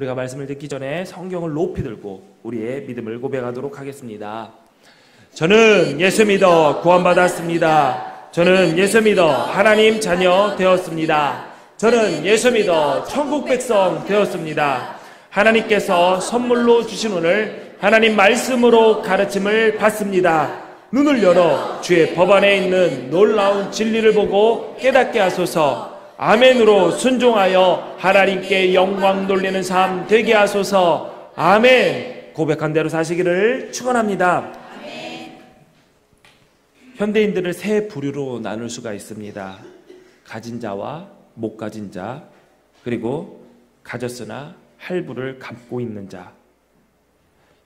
우리가 말씀을 듣기 전에 성경을 높이 들고 우리의 믿음을 고백하도록 하겠습니다. 저는 예수 믿어 구원받았습니다. 저는 예수 믿어 하나님 자녀 되었습니다. 저는 예수 믿어 천국 백성 되었습니다. 하나님께서 선물로 주신 오늘 하나님 말씀으로 가르침을 받습니다. 눈을 열어 주의 법안에 있는 놀라운 진리를 보고 깨닫게 하소서. 아멘으로 순종하여 하나님께 영광 돌리는 삶 되게 하소서. 아멘. 고백한 대로 사시기를 축원합니다. 현대인들을 세 부류로 나눌 수가 있습니다. 가진 자와 못 가진 자, 그리고 가졌으나 할부를 갚고 있는 자.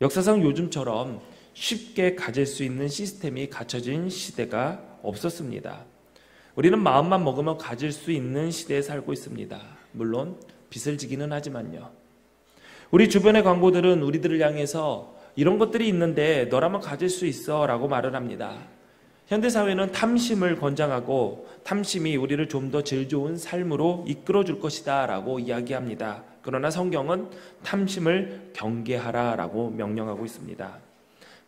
역사상 요즘처럼 쉽게 가질 수 있는 시스템이 갖춰진 시대가 없었습니다. 우리는 마음만 먹으면 가질 수 있는 시대에 살고 있습니다. 물론 빚을 지기는 하지만요. 우리 주변의 광고들은 우리들을 향해서 이런 것들이 있는데 너라면 가질 수 있어 라고 말을 합니다. 현대사회는 탐심을 권장하고 탐심이 우리를 좀 더 질 좋은 삶으로 이끌어 줄 것이다 라고 이야기합니다. 그러나 성경은 탐심을 경계하라 라고 명령하고 있습니다.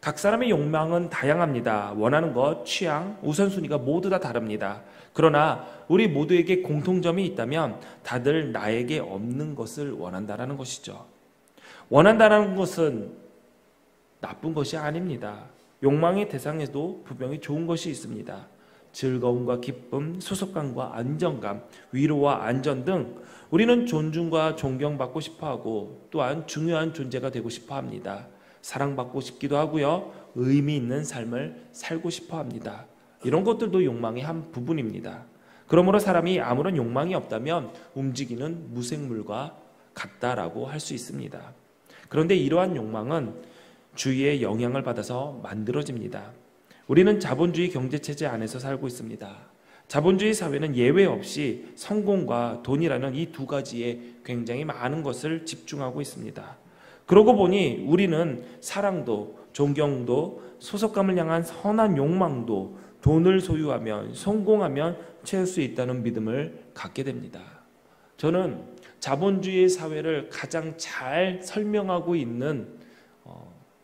각 사람의 욕망은 다양합니다. 원하는 것, 취향, 우선순위가 모두 다 다릅니다. 그러나 우리 모두에게 공통점이 있다면 다들 나에게 없는 것을 원한다라는 것이죠. 원한다는 것은 나쁜 것이 아닙니다. 욕망의 대상에도 분명히 좋은 것이 있습니다. 즐거움과 기쁨, 소속감과 안정감, 위로와 안전 등 우리는 존중과 존경받고 싶어하고 또한 중요한 존재가 되고 싶어합니다. 사랑받고 싶기도 하고요. 의미 있는 삶을 살고 싶어합니다. 이런 것들도 욕망의 한 부분입니다. 그러므로 사람이 아무런 욕망이 없다면 움직이는 무생물과 같다라고 할 수 있습니다. 그런데 이러한 욕망은 주위의 영향을 받아서 만들어집니다. 우리는 자본주의 경제체제 안에서 살고 있습니다. 자본주의 사회는 예외 없이 성공과 돈이라는 이 두 가지에 굉장히 많은 것을 집중하고 있습니다. 그러고 보니 우리는 사랑도, 존경도, 소속감을 향한 선한 욕망도 돈을 소유하면, 성공하면 채울 수 있다는 믿음을 갖게 됩니다. 저는 자본주의 사회를 가장 잘 설명하고 있는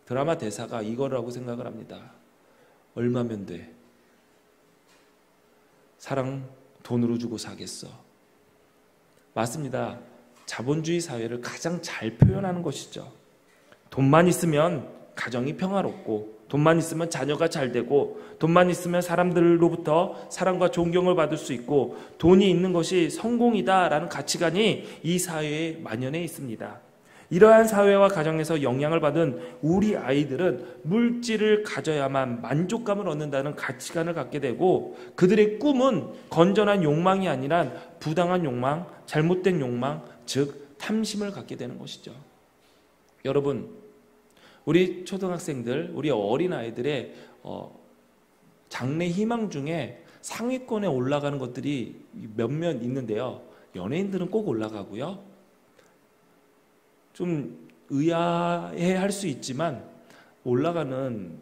드라마 대사가 이거라고 생각을 합니다. 얼마면 돼? 사랑 돈으로 주고 사겠어. 맞습니다. 자본주의 사회를 가장 잘 표현하는 것이죠. 돈만 있으면 가정이 평화롭고, 돈만 있으면 자녀가 잘 되고, 돈만 있으면 사람들로부터 사랑과 존경을 받을 수 있고, 돈이 있는 것이 성공이다라는 가치관이 이 사회에 만연해 있습니다. 이러한 사회와 가정에서 영향을 받은 우리 아이들은 물질을 가져야만 만족감을 얻는다는 가치관을 갖게 되고, 그들의 꿈은 건전한 욕망이 아니라 부당한 욕망, 잘못된 욕망, 즉 탐심을 갖게 되는 것이죠. 여러분, 우리 초등학생들, 우리 어린아이들의 장래 희망 중에 상위권에 올라가는 것들이 몇몇 있는데요. 연예인들은 꼭 올라가고요. 좀 의아해할 수 있지만 올라가는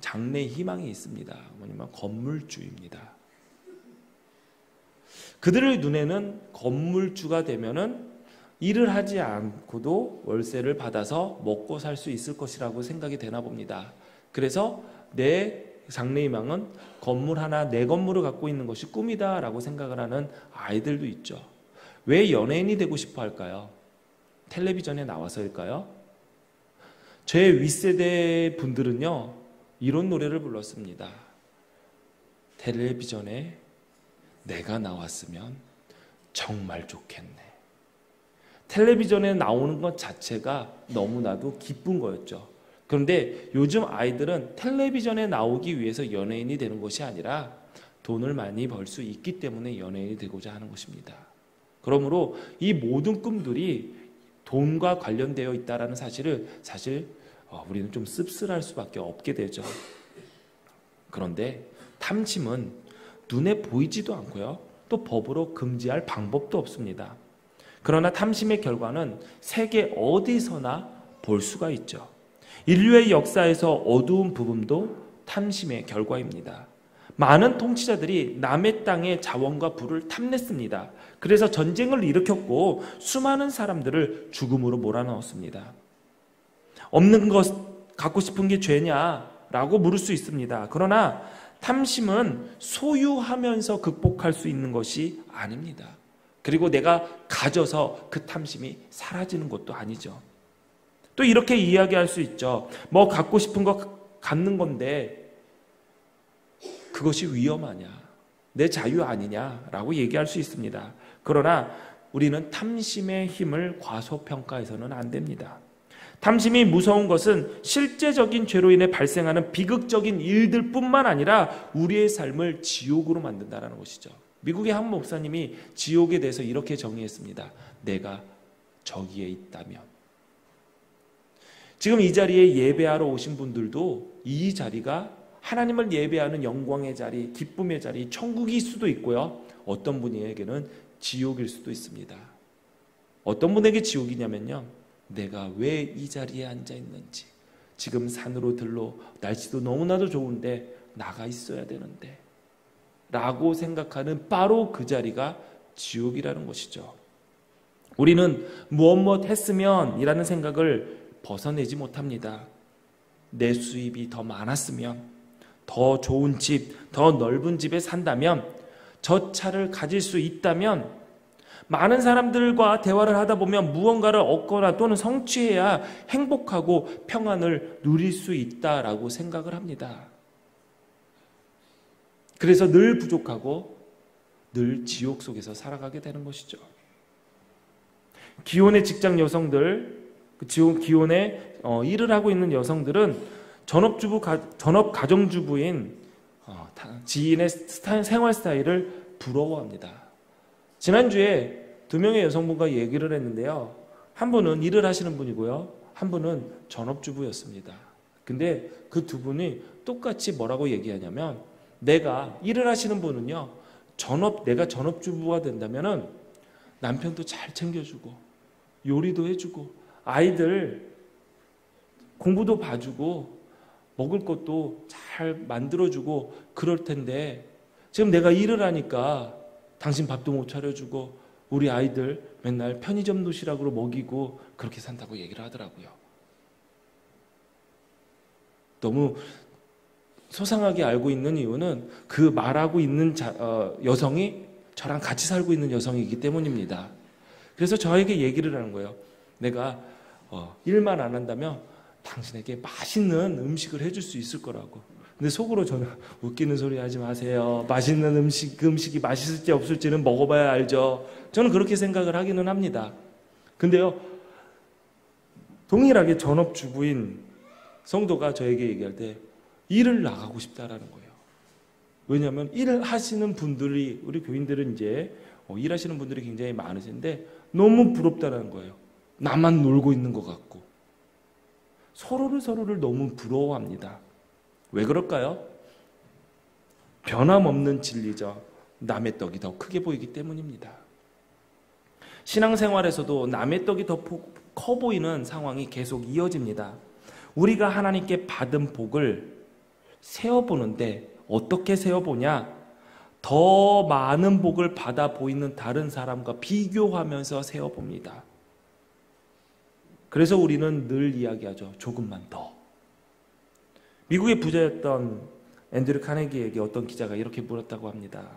장래 희망이 있습니다. 뭐냐면 건물주입니다. 그들의 눈에는 건물주가 되면은 일을 하지 않고도 월세를 받아서 먹고 살 수 있을 것이라고 생각이 되나 봅니다. 그래서 내 장래희망은 건물 하나, 내 건물을 갖고 있는 것이 꿈이다라고 생각을 하는 아이들도 있죠. 왜 연예인이 되고 싶어 할까요? 텔레비전에 나와서일까요? 제 윗세대 분들은요, 이런 노래를 불렀습니다. 텔레비전에 내가 나왔으면 정말 좋겠네. 텔레비전에 나오는 것 자체가 너무나도 기쁜 거였죠. 그런데 요즘 아이들은 텔레비전에 나오기 위해서 연예인이 되는 것이 아니라 돈을 많이 벌 수 있기 때문에 연예인이 되고자 하는 것입니다. 그러므로 이 모든 꿈들이 돈과 관련되어 있다는 사실을 우리는 좀 씁쓸할 수밖에 없게 되죠. 그런데 탐심은 눈에 보이지도 않고요. 또 법으로 금지할 방법도 없습니다. 그러나 탐심의 결과는 세계 어디서나 볼 수가 있죠. 인류의 역사에서 어두운 부분도 탐심의 결과입니다. 많은 통치자들이 남의 땅의 자원과 부를 탐냈습니다. 그래서 전쟁을 일으켰고 수많은 사람들을 죽음으로 몰아넣었습니다. 없는 것 갖고 싶은 게 죄냐라고 물을 수 있습니다. 그러나 탐심은 소유하면서 극복할 수 있는 것이 아닙니다. 그리고 내가 가져서 그 탐심이 사라지는 것도 아니죠. 또 이렇게 이야기할 수 있죠. 뭐 갖고 싶은 거 갖는 건데 그것이 위험하냐, 내 자유 아니냐라고 얘기할 수 있습니다. 그러나 우리는 탐심의 힘을 과소평가해서는 안 됩니다. 탐심이 무서운 것은 실제적인 죄로 인해 발생하는 비극적인 일들 뿐만 아니라 우리의 삶을 지옥으로 만든다는 것이죠. 미국의 한 목사님이 지옥에 대해서 이렇게 정의했습니다. 내가 저기에 있다면. 지금 이 자리에 예배하러 오신 분들도 이 자리가 하나님을 예배하는 영광의 자리, 기쁨의 자리, 천국일 수도 있고요. 어떤 분에게는 지옥일 수도 있습니다. 어떤 분에게 지옥이냐면요. 내가 왜 이 자리에 앉아 있는지, 지금 산으로 들러 날씨도 너무나도 좋은데 나가 있어야 되는데 라고 생각하는 바로 그 자리가 지옥이라는 것이죠. 우리는 무엇 했으면 이라는 생각을 벗어내지 못합니다. 내 수입이 더 많았으면, 더 좋은 집, 더 넓은 집에 산다면, 저 차를 가질 수 있다면, 많은 사람들과 대화를 하다 보면 무언가를 얻거나 또는 성취해야 행복하고 평안을 누릴 수 있다라고 생각을 합니다. 그래서 늘 부족하고 늘 지옥 속에서 살아가게 되는 것이죠. 기혼의 직장 여성들, 기혼의 일을 하고 있는 여성들은 전업 가정주부인 지인의 생활 스타일을 부러워합니다. 지난주에 2명의 여성분과 얘기를 했는데요. 한 분은 일을 하시는 분이고요. 한 분은 전업주부였습니다. 근데 그 두 분이 똑같이 뭐라고 얘기하냐면, 내가 일을 하시는 분은요, 내가 전업주부가 된다면은 남편도 잘 챙겨주고 요리도 해주고 아이들 공부도 봐주고 먹을 것도 잘 만들어주고 그럴 텐데, 지금 내가 일을 하니까 당신 밥도 못 차려주고 우리 아이들 맨날 편의점 도시락으로 먹이고 그렇게 산다고 얘기를 하더라고요. 너무 소상하게 알고 있는 이유는 그 말하고 있는 여성이 저랑 같이 살고 있는 여성이기 때문입니다. 그래서 저에게 얘기를 하는 거예요. 내가 일만 안 한다면 당신에게 맛있는 음식을 해줄 수 있을 거라고. 근데 속으로 저는 웃기는 소리 하지 마세요. 맛있는 음식이 맛있을지 없을지는 먹어봐야 알죠. 저는 그렇게 생각을 하기는 합니다. 근데요, 동일하게 전업주부인 성도가 저에게 얘기할 때 일을 나가고 싶다라는 거예요. 왜냐하면 일을 하시는 분들이, 우리 교인들은 이제 일하시는 분들이 굉장히 많으신데 너무 부럽다라는 거예요. 나만 놀고 있는 것 같고. 서로를 너무 부러워합니다. 왜 그럴까요? 변함없는 진리죠. 남의 떡이 더 크게 보이기 때문입니다. 신앙생활에서도 남의 떡이 더 커 보이는 상황이 계속 이어집니다. 우리가 하나님께 받은 복을 세어보는데 어떻게 세어보냐? 더 많은 복을 받아 보이는 다른 사람과 비교하면서 세어봅니다. 그래서 우리는 늘 이야기하죠. 조금만 더. 미국의 부자였던 앤드류 카네기에게 어떤 기자가 이렇게 물었다고 합니다.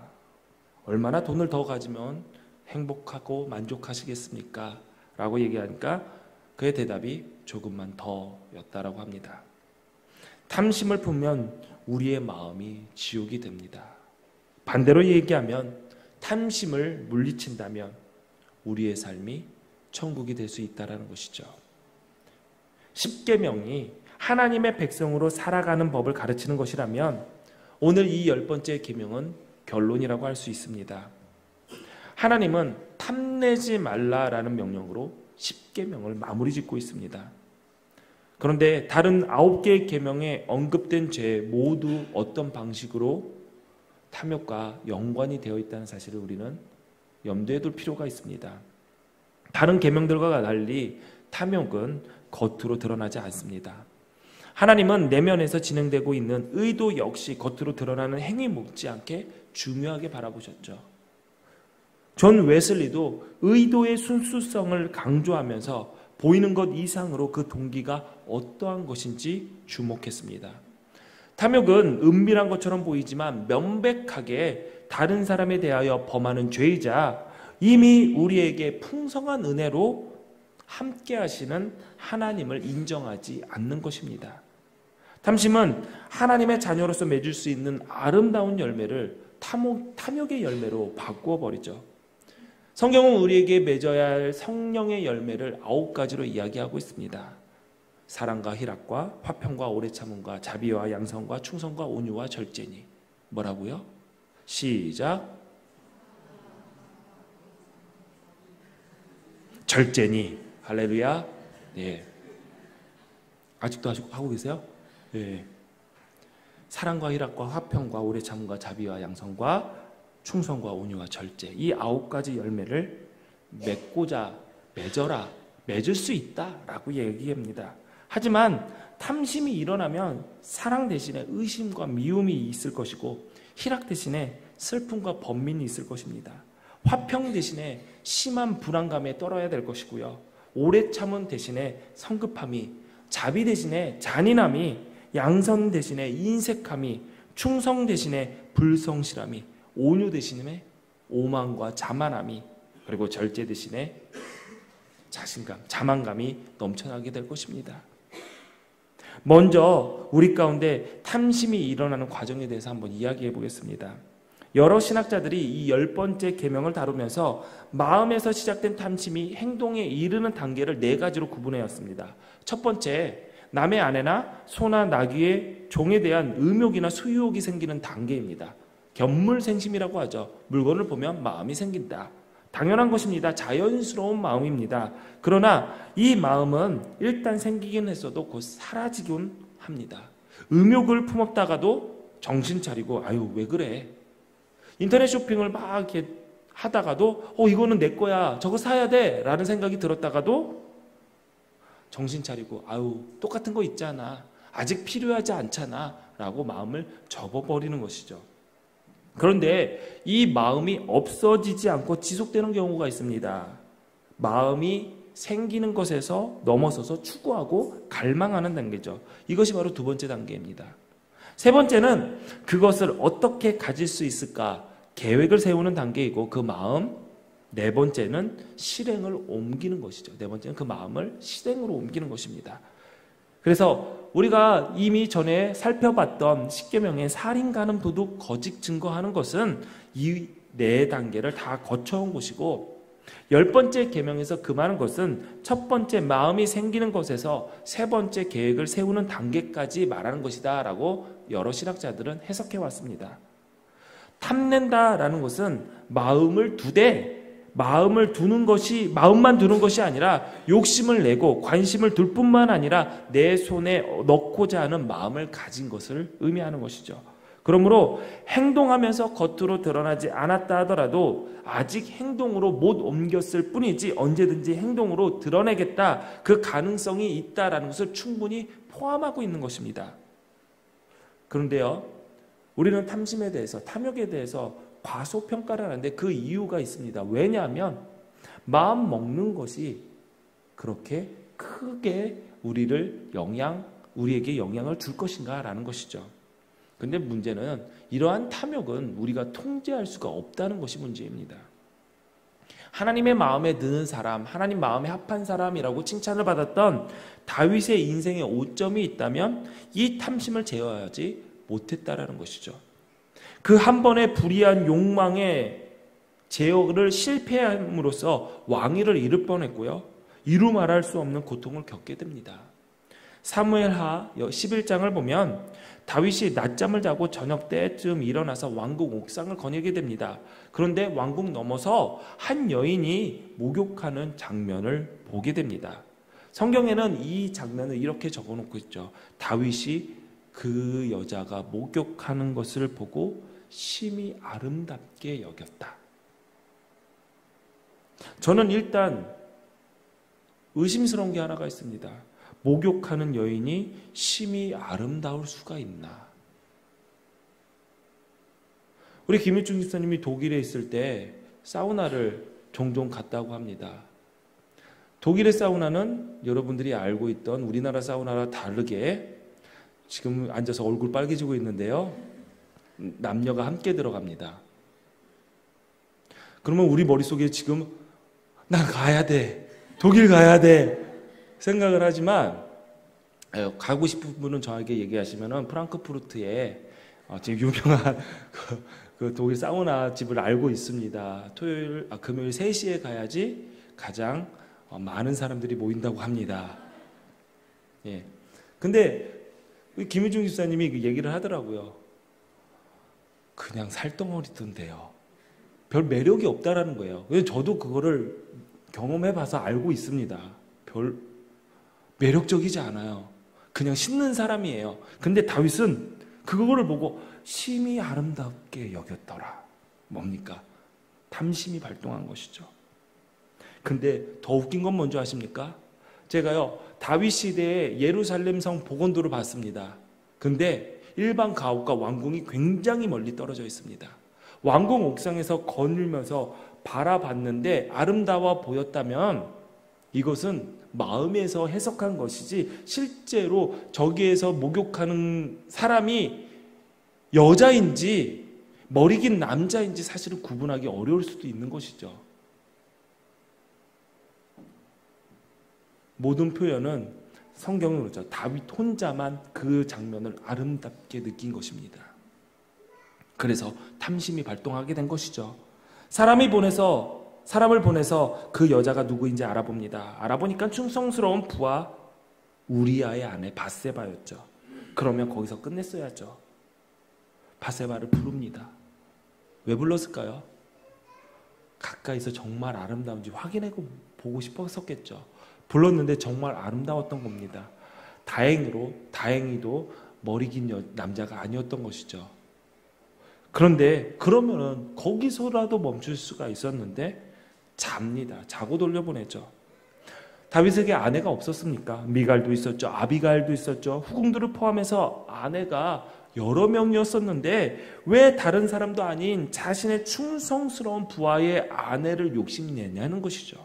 얼마나 돈을 더 가지면 행복하고 만족하시겠습니까? 라고 얘기하니까 그의 대답이 조금만 더였다라고 합니다. 탐심을 품으면 우리의 마음이 지옥이 됩니다. 반대로 얘기하면 탐심을 물리친다면 우리의 삶이 천국이 될 수 있다는 것이죠. 십계명이 하나님의 백성으로 살아가는 법을 가르치는 것이라면 오늘 이 10번째 계명은 결론이라고 할 수 있습니다. 하나님은 탐내지 말라라는 명령으로 십계명을 마무리 짓고 있습니다. 그런데 다른 9개의 계명에 언급된 죄 모두 어떤 방식으로 탐욕과 연관이 되어 있다는 사실을 우리는 염두에 둘 필요가 있습니다. 다른 계명들과 달리 탐욕은 겉으로 드러나지 않습니다. 하나님은 내면에서 진행되고 있는 의도 역시 겉으로 드러나는 행위 못지않게 중요하게 바라보셨죠. 존 웨슬리도 의도의 순수성을 강조하면서 보이는 것 이상으로 그 동기가 어떠한 것인지 주목했습니다. 탐욕은 은밀한 것처럼 보이지만 명백하게 다른 사람에 대하여 범하는 죄이자 이미 우리에게 풍성한 은혜로 함께 하시는 하나님을 인정하지 않는 것입니다. 탐심은 하나님의 자녀로서 맺을 수 있는 아름다운 열매를 탐욕의 열매로 바꾸어 버리죠. 성경은 우리에게 맺어야 할 성령의 열매를 9가지로 이야기하고 있습니다. 사랑과 희락과 화평과 오래 참음과 자비와 양성과 충성과 온유와 절제니. 뭐라고요? 시작. 절제니. 할렐루야. 네. 아직도 하고 계세요? 네. 사랑과 희락과 화평과 오래 참음과 자비와 양성과 충성과 온유와 절제, 이 9가지 열매를 맺을 수 있다라고 얘기합니다. 하지만 탐심이 일어나면 사랑 대신에 의심과 미움이 있을 것이고, 희락 대신에 슬픔과 번민이 있을 것입니다. 화평 대신에 심한 불안감에 떨어야 될 것이고요. 오래 참음 대신에 성급함이, 자비 대신에 잔인함이, 양선 대신에 인색함이, 충성 대신에 불성실함이, 온유 대신에 오만과 자만함이, 그리고 절제 대신에 자신감, 자만감이 넘쳐나게 될 것입니다. 먼저 우리 가운데 탐심이 일어나는 과정에 대해서 한번 이야기해 보겠습니다. 여러 신학자들이 이 10번째 계명을 다루면서 마음에서 시작된 탐심이 행동에 이르는 단계를 4가지로 구분해왔습니다. 첫 번째, 남의 아내나 소나 나귀의 종에 대한 의욕이나 수유욕이 생기는 단계입니다. 견물생심이라고 하죠. 물건을 보면 마음이 생긴다. 당연한 것입니다. 자연스러운 마음입니다. 그러나 이 마음은 일단 생기긴 했어도 곧 사라지곤 합니다. 의욕을 품었다가도 정신 차리고 아유 왜 그래. 인터넷 쇼핑을 막 이렇게 하다가도 이거는 내 거야. 저거 사야 돼. 라는 생각이 들었다가도 정신 차리고 아유 똑같은 거 있잖아. 아직 필요하지 않잖아. 라고 마음을 접어버리는 것이죠. 그런데 이 마음이 없어지지 않고 지속되는 경우가 있습니다. 마음이 생기는 것에서 넘어서서 추구하고 갈망하는 단계죠. 이것이 바로 2번째 단계입니다. 3번째는 그것을 어떻게 가질 수 있을까 계획을 세우는 단계이고, 그 마음 4번째는 실행을 옮기는 것이죠. 4번째는 그 마음을 실행으로 옮기는 것입니다. 그래서 우리가 이미 전에 살펴봤던 10계명의 살인, 간음, 도둑, 거짓 증거하는 것은 이 4단계를 다 거쳐온 것이고, 10번째 계명에서 금하는 것은 첫 번째 마음이 생기는 것에서 3번째 계획을 세우는 단계까지 말하는 것이다 라고 여러 신학자들은 해석해 왔습니다. 탐낸다라는 것은 마음만 두는 것이 아니라 욕심을 내고 관심을 둘 뿐만 아니라 내 손에 넣고자 하는 마음을 가진 것을 의미하는 것이죠. 그러므로 행동하면서 겉으로 드러나지 않았다 하더라도 아직 행동으로 못 옮겼을 뿐이지 언제든지 행동으로 드러내겠다, 그 가능성이 있다라는 것을 충분히 포함하고 있는 것입니다. 그런데요, 우리는 탐심에 대해서, 탐욕에 대해서 과소평가를 하는데 그 이유가 있습니다. 왜냐하면 마음 먹는 것이 그렇게 크게 우리에게 영향을 줄 것인가라는 것이죠. 그런데 문제는 이러한 탐욕은 우리가 통제할 수가 없다는 것이 문제입니다. 하나님의 마음에 드는 사람, 하나님 마음에 합한 사람이라고 칭찬을 받았던 다윗의 인생에 오점이 있다면 이 탐심을 제어하지 못했다라는 것이죠. 그 한 번의 불의한 욕망의 제어를 실패함으로써 왕위를 잃을 뻔했고요. 이루 말할 수 없는 고통을 겪게 됩니다. 사무엘하 11장을 보면 다윗이 낮잠을 자고 저녁 때쯤 일어나서 왕궁 옥상을 거닐게 됩니다. 그런데 왕궁 넘어서 한 여인이 목욕하는 장면을 보게 됩니다. 성경에는 이 장면을 이렇게 적어놓고 있죠. 다윗이 그 여자가 목욕하는 것을 보고 심히 아름답게 여겼다. 저는 일단 의심스러운 게 하나가 있습니다. 목욕하는 여인이 심히 아름다울 수가 있나? 우리 김일중 집사님이 독일에 있을 때 사우나를 종종 갔다고 합니다. 독일의 사우나는 여러분들이 알고 있던 우리나라 사우나와 다르게 지금 앉아서 얼굴 빨개지고 있는데요. 남녀가 함께 들어갑니다. 그러면 우리 머릿속에 지금 나 가야 돼. 독일 가야 돼. 생각을 하지만 가고 싶은 분은 저에게 얘기하시면 프랑크푸르트에 지금 유명한 그 독일 사우나 집을 알고 있습니다. 금요일 3시에 가야지 가장 많은 사람들이 모인다고 합니다. 예. 근데 김일중 집사님이 그 얘기를 하더라고요. 그냥 살덩어리던데요. 별 매력이 없다라는 거예요. 저도 그거를 경험해봐서 알고 있습니다. 별 매력적이지 않아요. 그냥 씻는 사람이에요. 근데 다윗은 그거를 보고 심히 아름답게 여겼더라. 뭡니까? 탐심이 발동한 것이죠. 근데 더 웃긴 건 뭔지 아십니까? 제가요 다윗 시대의 예루살렘 성 복원도를 봤습니다. 근데 일반 가옥과 왕궁이 굉장히 멀리 떨어져 있습니다. 왕궁 옥상에서 거닐면서 바라봤는데 아름다워 보였다면 이것은 마음에서 해석한 것이지 실제로 저기에서 목욕하는 사람이 여자인지 머리 긴 남자인지 사실은 구분하기 어려울 수도 있는 것이죠. 모든 표현은 성경은 그렇죠. 다윗 혼자만 그 장면을 아름답게 느낀 것입니다. 그래서 탐심이 발동하게 된 것이죠. 사람을 보내서 그 여자가 누구인지 알아봅니다. 알아보니까 충성스러운 부하 우리아의 아내 밧세바였죠. 그러면 거기서 끝냈어야죠. 밧세바를 부릅니다. 왜 불렀을까요? 가까이서 정말 아름다운지 보고 싶었었겠죠. 불렀는데 정말 아름다웠던 겁니다. 다행히도 머리 긴 남자가 아니었던 것이죠. 그런데 그러면은 거기서라도 멈출 수가 있었는데 잡니다. 자고 돌려보내죠. 다윗에게 아내가 없었습니까? 미갈도 있었죠. 아비갈도 있었죠. 후궁들을 포함해서 아내가 여러 명이었었는데 왜 다른 사람도 아닌 자신의 충성스러운 부하의 아내를 욕심내냐는 것이죠.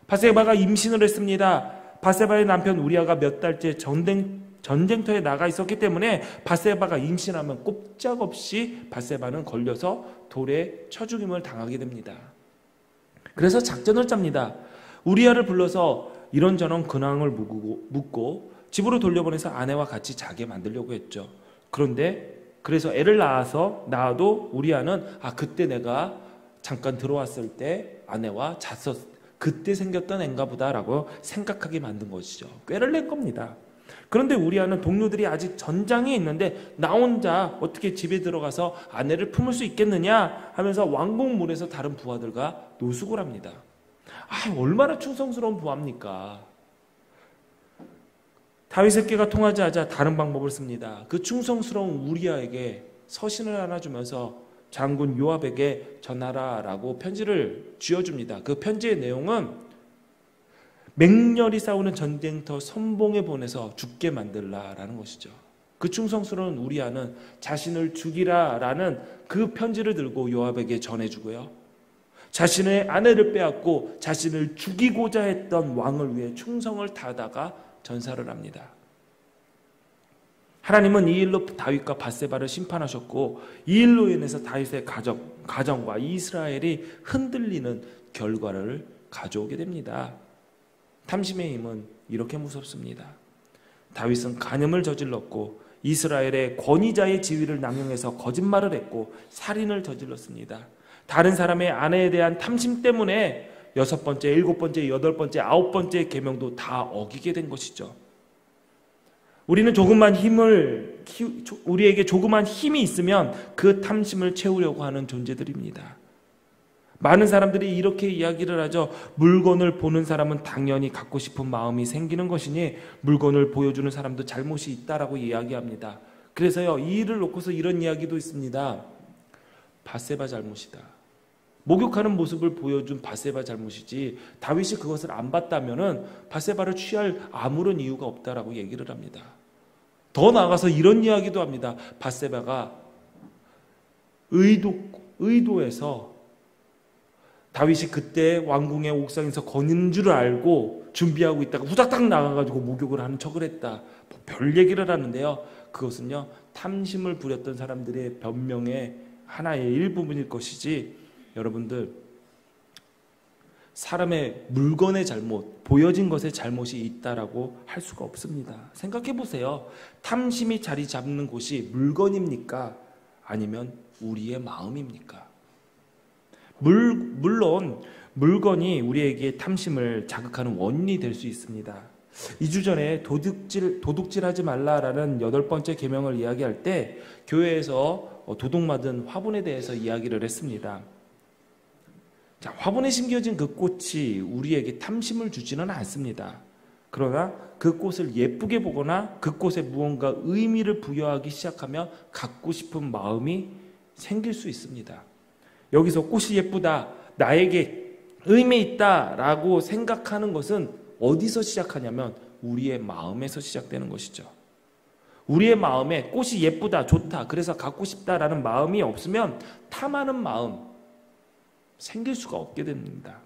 밧세바가 임신을 했습니다. 밧세바의 남편 우리아가 몇 달째 전쟁터에 나가 있었기 때문에 밧세바가 임신하면 꼼짝없이 밧세바는 걸려서 돌에 쳐 죽임을 당하게 됩니다. 그래서 작전을 짭니다. 우리아를 불러서 이런저런 근황을 묻고 집으로 돌려보내서 아내와 같이 자게 만들려고 했죠. 그래서 애를 낳아도 우리아는 그때 내가 잠깐 들어왔을 때 아내와 그때 생겼던 애인가 보다라고 생각하게 만든 것이죠. 꾀를 낸 겁니다. 그런데 우리아는 동료들이 아직 전장에 있는데 나 혼자 어떻게 집에 들어가서 아내를 품을 수 있겠느냐 하면서 왕궁문에서 다른 부하들과 노숙을 합니다. 얼마나 충성스러운 부하입니까? 다윗의 꾀가 통하지 않자 다른 방법을 씁니다. 그 충성스러운 우리아에게 서신을 하나 주면서 장군 요압에게 전하라라고 편지를 쥐어줍니다. 그 편지의 내용은 맹렬히 싸우는 전쟁터 선봉에 보내서 죽게 만들라라는 것이죠. 그 충성스러운 우리아는 자신을 죽이라라는 그 편지를 들고 요압에게 전해주고요. 자신의 아내를 빼앗고 자신을 죽이고자 했던 왕을 위해 충성을 다하다가 전사를 합니다. 하나님은 이 일로 다윗과 밧세바를 심판하셨고 이 일로 인해서 다윗의 가정과 이스라엘이 흔들리는 결과를 가져오게 됩니다. 탐심의 힘은 이렇게 무섭습니다. 다윗은 간음을 저질렀고 이스라엘의 권위자의 지위를 남용해서 거짓말을 했고 살인을 저질렀습니다. 다른 사람의 아내에 대한 탐심 때문에 6번째, 7번째, 8번째, 9번째 계명도 다 어기게 된 것이죠. 우리에게 조그만 힘이 있으면 그 탐심을 채우려고 하는 존재들입니다. 많은 사람들이 이렇게 이야기를 하죠. 물건을 보는 사람은 당연히 갖고 싶은 마음이 생기는 것이니 물건을 보여주는 사람도 잘못이 있다라고 이야기합니다. 그래서요, 이 일을 놓고서 이런 이야기도 있습니다. 밧세바 잘못이다. 목욕하는 모습을 보여준 밧세바 잘못이지 다윗이 그것을 안 봤다면은 밧세바를 취할 아무런 이유가 없다라고 얘기를 합니다. 더 나아가서 이런 이야기도 합니다. 밧세바가 의도해서 다윗이 그때 왕궁의 옥상에서 거는 줄 알고 준비하고 있다가 후닥닥 나가가지고 목욕을 하는 척을 했다. 별 얘기를 하는데요. 그것은요, 탐심을 부렸던 사람들의 변명의 하나의 일부분일 것이지, 여러분들, 사람의 물건의 잘못, 보여진 것의 잘못이 있다라고 할 수가 없습니다. 생각해 보세요. 탐심이 자리 잡는 곳이 물건입니까? 아니면 우리의 마음입니까? 물론 물건이 우리에게 탐심을 자극하는 원인이 될 수 있습니다. 2주 전에 도둑질하지 말라라는 8번째 계명을 이야기할 때 교회에서 도둑맞은 화분에 대해서 이야기를 했습니다. 자, 화분에 심겨진 그 꽃이 우리에게 탐심을 주지는 않습니다. 그러나 그 꽃을 예쁘게 보거나 그 꽃에 무언가 의미를 부여하기 시작하면 갖고 싶은 마음이 생길 수 있습니다. 여기서 꽃이 예쁘다, 나에게 의미 있다 라고 생각하는 것은 어디서 시작하냐면 우리의 마음에서 시작되는 것이죠. 우리의 마음에 꽃이 예쁘다, 좋다, 그래서 갖고 싶다라는 마음이 없으면 탐하는 마음 생길 수가 없게 됩니다.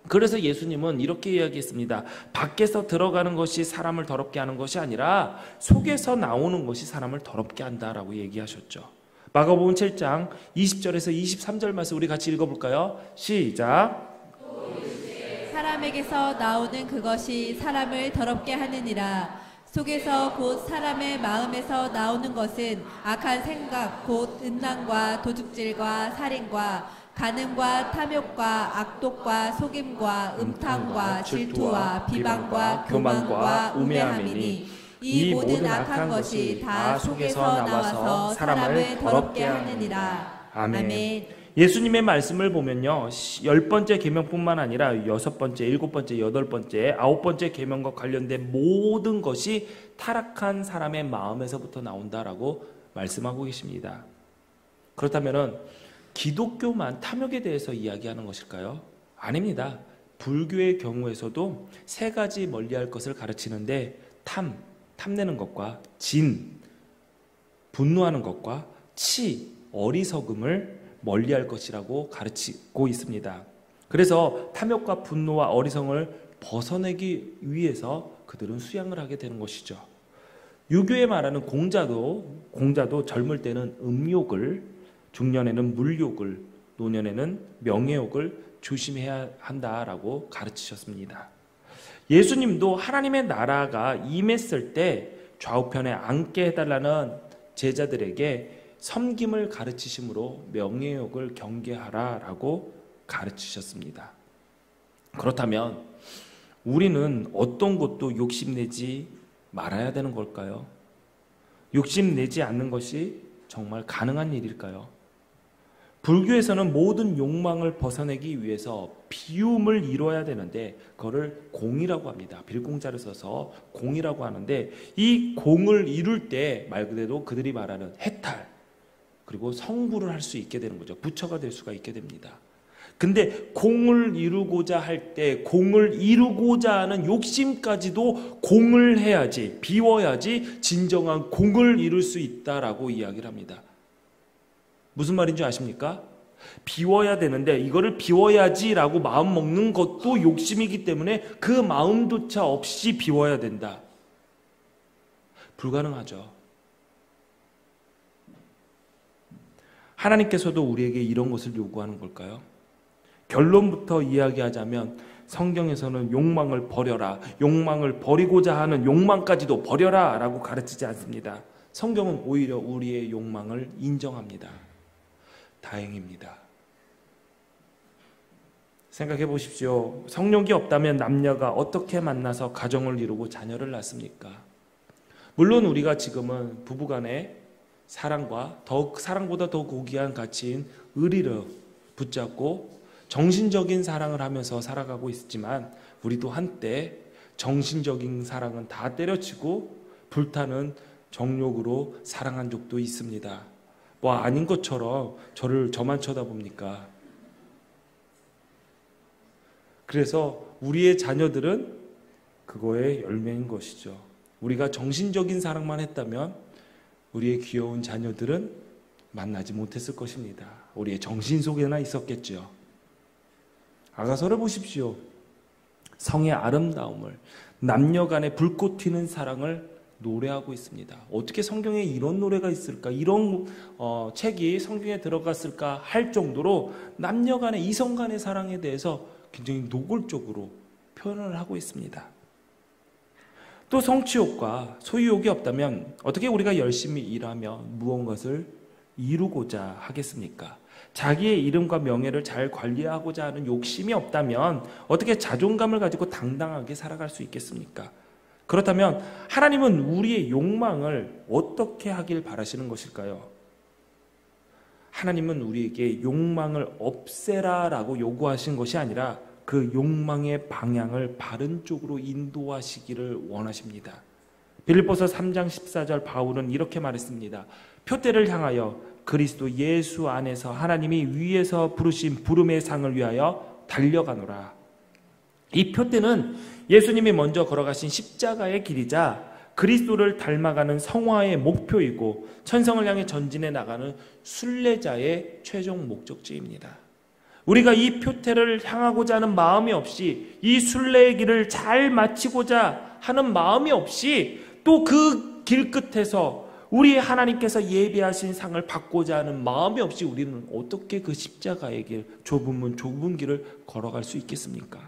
그래서 예수님은 이렇게 이야기했습니다. 밖에서 들어가는 것이 사람을 더럽게 하는 것이 아니라 속에서 나오는 것이 사람을 더럽게 한다라고 얘기하셨죠. 마가복음 7장 20절에서 23절 말씀 우리 같이 읽어볼까요? 시작. 사람에게서 나오는 그것이 사람을 더럽게 하느니라. 속에서 곧 사람의 마음에서 나오는 것은 악한 생각, 곧 음란과 도둑질과 살인과 간음과 탐욕과 악독과 속임과 음탕과 질투와 비방과 교만과 우매함이니 이 모든 악한 것이 다 속에서 나와서 사람을 더럽게 하느니라. 아멘. 예수님의 말씀을 보면요, 10번째 계명뿐만 아니라 6번째, 7번째, 8번째, 9번째 계명과 관련된 모든 것이 타락한 사람의 마음에서부터 나온다라고 말씀하고 계십니다. 그렇다면 기독교만 탐욕에 대해서 이야기하는 것일까요? 아닙니다. 불교의 경우에서도 3가지 멀리할 것을 가르치는데 탐내는 것과 분노하는 것과 어리석음을 멀리할 것이라고 가르치고 있습니다. 그래서 탐욕과 분노와 어리석음을 벗어내기 위해서 그들은 수양을 하게 되는 것이죠. 유교에 말하는 공자도 젊을 때는 음욕을, 중년에는 물욕을, 노년에는 명예욕을 조심해야 한다라고 가르치셨습니다. 예수님도 하나님의 나라가 임했을 때 좌우편에 앉게 해달라는 제자들에게 섬김을 가르치심으로 명예욕을 경계하라라고 가르치셨습니다. 그렇다면 우리는 어떤 것도 욕심내지 말아야 되는 걸까요? 욕심내지 않는 것이 정말 가능한 일일까요? 불교에서는 모든 욕망을 벗어내기 위해서 비움을 이뤄야 되는데 그거를 공이라고 합니다. 빌공자를 써서 공이라고 하는데 이 공을 이룰 때 말 그대로 그들이 말하는 해탈, 그리고 성불을 할 수 있게 되는 거죠. 부처가 될 수가 있게 됩니다. 근데 공을 이루고자 할 때 공을 이루고자 하는 욕심까지도 공을 해야지, 비워야지 진정한 공을 이룰 수 있다라고 이야기를 합니다. 무슨 말인지 아십니까? 비워야 되는데 이거를 비워야지라고 마음 먹는 것도 욕심이기 때문에 그 마음조차 없이 비워야 된다. 불가능하죠. 하나님께서도 우리에게 이런 것을 요구하는 걸까요? 결론부터 이야기하자면 성경에서는 욕망을 버려라, 욕망을 버리고자 하는 욕망까지도 버려라 라고 가르치지 않습니다. 성경은 오히려 우리의 욕망을 인정합니다. 다행입니다. 생각해 보십시오. 성욕이 없다면 남녀가 어떻게 만나서 가정을 이루고 자녀를 낳습니까? 물론 우리가 지금은 부부간의 사랑보다 더 고귀한 가치인 의리를 붙잡고 정신적인 사랑을 하면서 살아가고 있지만 우리도 한때 정신적인 사랑은 다 때려치고 불타는 정욕으로 사랑한 적도 있습니다. 뭐 아닌 것처럼 저만 쳐다봅니까? 그래서 우리의 자녀들은 그거의 열매인 것이죠. 우리가 정신적인 사랑만 했다면 우리의 귀여운 자녀들은 만나지 못했을 것입니다. 우리의 정신 속에나 있었겠죠. 아가서를 보십시오. 성의 아름다움을, 남녀 간의 불꽃 튀는 사랑을 노래하고 있습니다. 어떻게 성경에 이런 노래가 있을까? 이런 책이 성경에 들어갔을까 할 정도로 남녀 간의, 이성 간의 사랑에 대해서 굉장히 노골적으로 표현을 하고 있습니다. 또 성취욕과 소유욕이 없다면 어떻게 우리가 열심히 일하며 무언가를 이루고자 하겠습니까? 자기의 이름과 명예를 잘 관리하고자 하는 욕심이 없다면 어떻게 자존감을 가지고 당당하게 살아갈 수 있겠습니까? 그렇다면 하나님은 우리의 욕망을 어떻게 하길 바라시는 것일까요? 하나님은 우리에게 욕망을 없애라라고 요구하신 것이 아니라 그 욕망의 방향을 바른 쪽으로 인도하시기를 원하십니다. 빌립보서 3장 14절 바울은 이렇게 말했습니다. 표대를 향하여 그리스도 예수 안에서 하나님이 위에서 부르신 부름의 상을 위하여 달려가노라. 이 표대는 예수님이 먼저 걸어가신 십자가의 길이자 그리스도를 닮아가는 성화의 목표이고 천성을 향해 전진해 나가는 순례자의 최종 목적지입니다. 우리가 이 표태를 향하고자 하는 마음이 없이, 이 순례의 길을 잘 마치고자 하는 마음이 없이, 또 그 길 끝에서 우리 하나님께서 예비하신 상을 받고자 하는 마음이 없이 우리는 어떻게 그 십자가의 길, 좁은 길을 걸어갈 수 있겠습니까?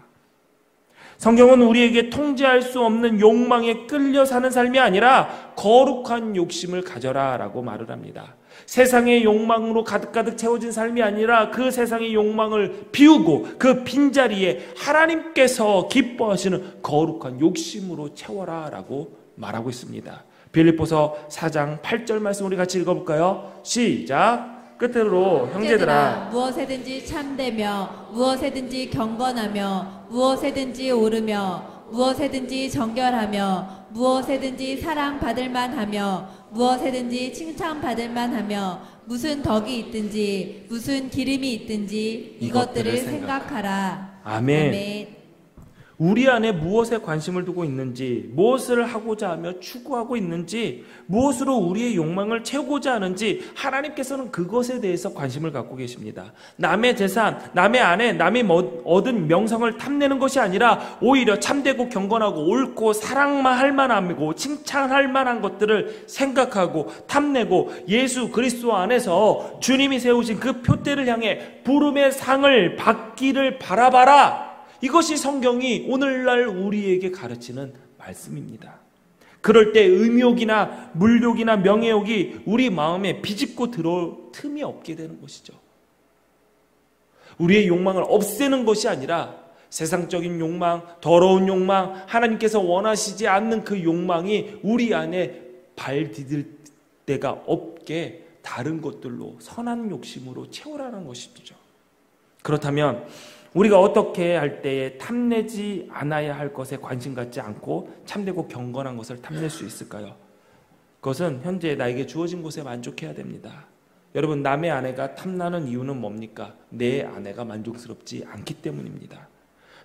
성경은 우리에게 통제할 수 없는 욕망에 끌려 사는 삶이 아니라 거룩한 욕심을 가져라 라고 말을 합니다. 세상의 욕망으로 가득가득 채워진 삶이 아니라 그 세상의 욕망을 비우고 그 빈자리에 하나님께서 기뻐하시는 거룩한 욕심으로 채워라 라고 말하고 있습니다. 빌립보서 4장 8절 말씀 우리 같이 읽어볼까요? 시작! 끝으로 형제들아, 무엇에든지 참되며 무엇에든지 경건하며 무엇에든지 오르며 무엇에든지 정결하며 무엇에든지 사랑받을 만하며 무엇에든지 칭찬받을 만하며 무슨 덕이 있든지 무슨 기름이 있든지 이것들을 생각하라. 아멘. 아멘. 우리 안에 무엇에 관심을 두고 있는지, 무엇을 하고자 하며 추구하고 있는지, 무엇으로 우리의 욕망을 채우고자 하는지 하나님께서는 그것에 대해서 관심을 갖고 계십니다. 남의 재산, 남의 아내, 남이 얻은 명성을 탐내는 것이 아니라 오히려 참되고 경건하고 옳고 사랑만 할 만하고 칭찬할 만한 것들을 생각하고 탐내고 예수 그리스도 안에서 주님이 세우신 그 표대를 향해 부름의 상을 받기를 바라봐라. 이것이 성경이 오늘날 우리에게 가르치는 말씀입니다. 그럴 때 의욕이나 물욕이나 명예욕이 우리 마음에 비집고 들어올 틈이 없게 되는 것이죠. 우리의 욕망을 없애는 것이 아니라 세상적인 욕망, 더러운 욕망, 하나님께서 원하시지 않는 그 욕망이 우리 안에 발 디딜 데가 없게 다른 것들로 선한 욕심으로 채우라는 것이죠. 그렇다면 우리가 어떻게 할 때에 탐내지 않아야 할 것에 관심 갖지 않고 참되고 경건한 것을 탐낼 수 있을까요? 그것은 현재 나에게 주어진 곳에 만족해야 됩니다. 여러분, 남의 아내가 탐나는 이유는 뭡니까? 내 아내가 만족스럽지 않기 때문입니다.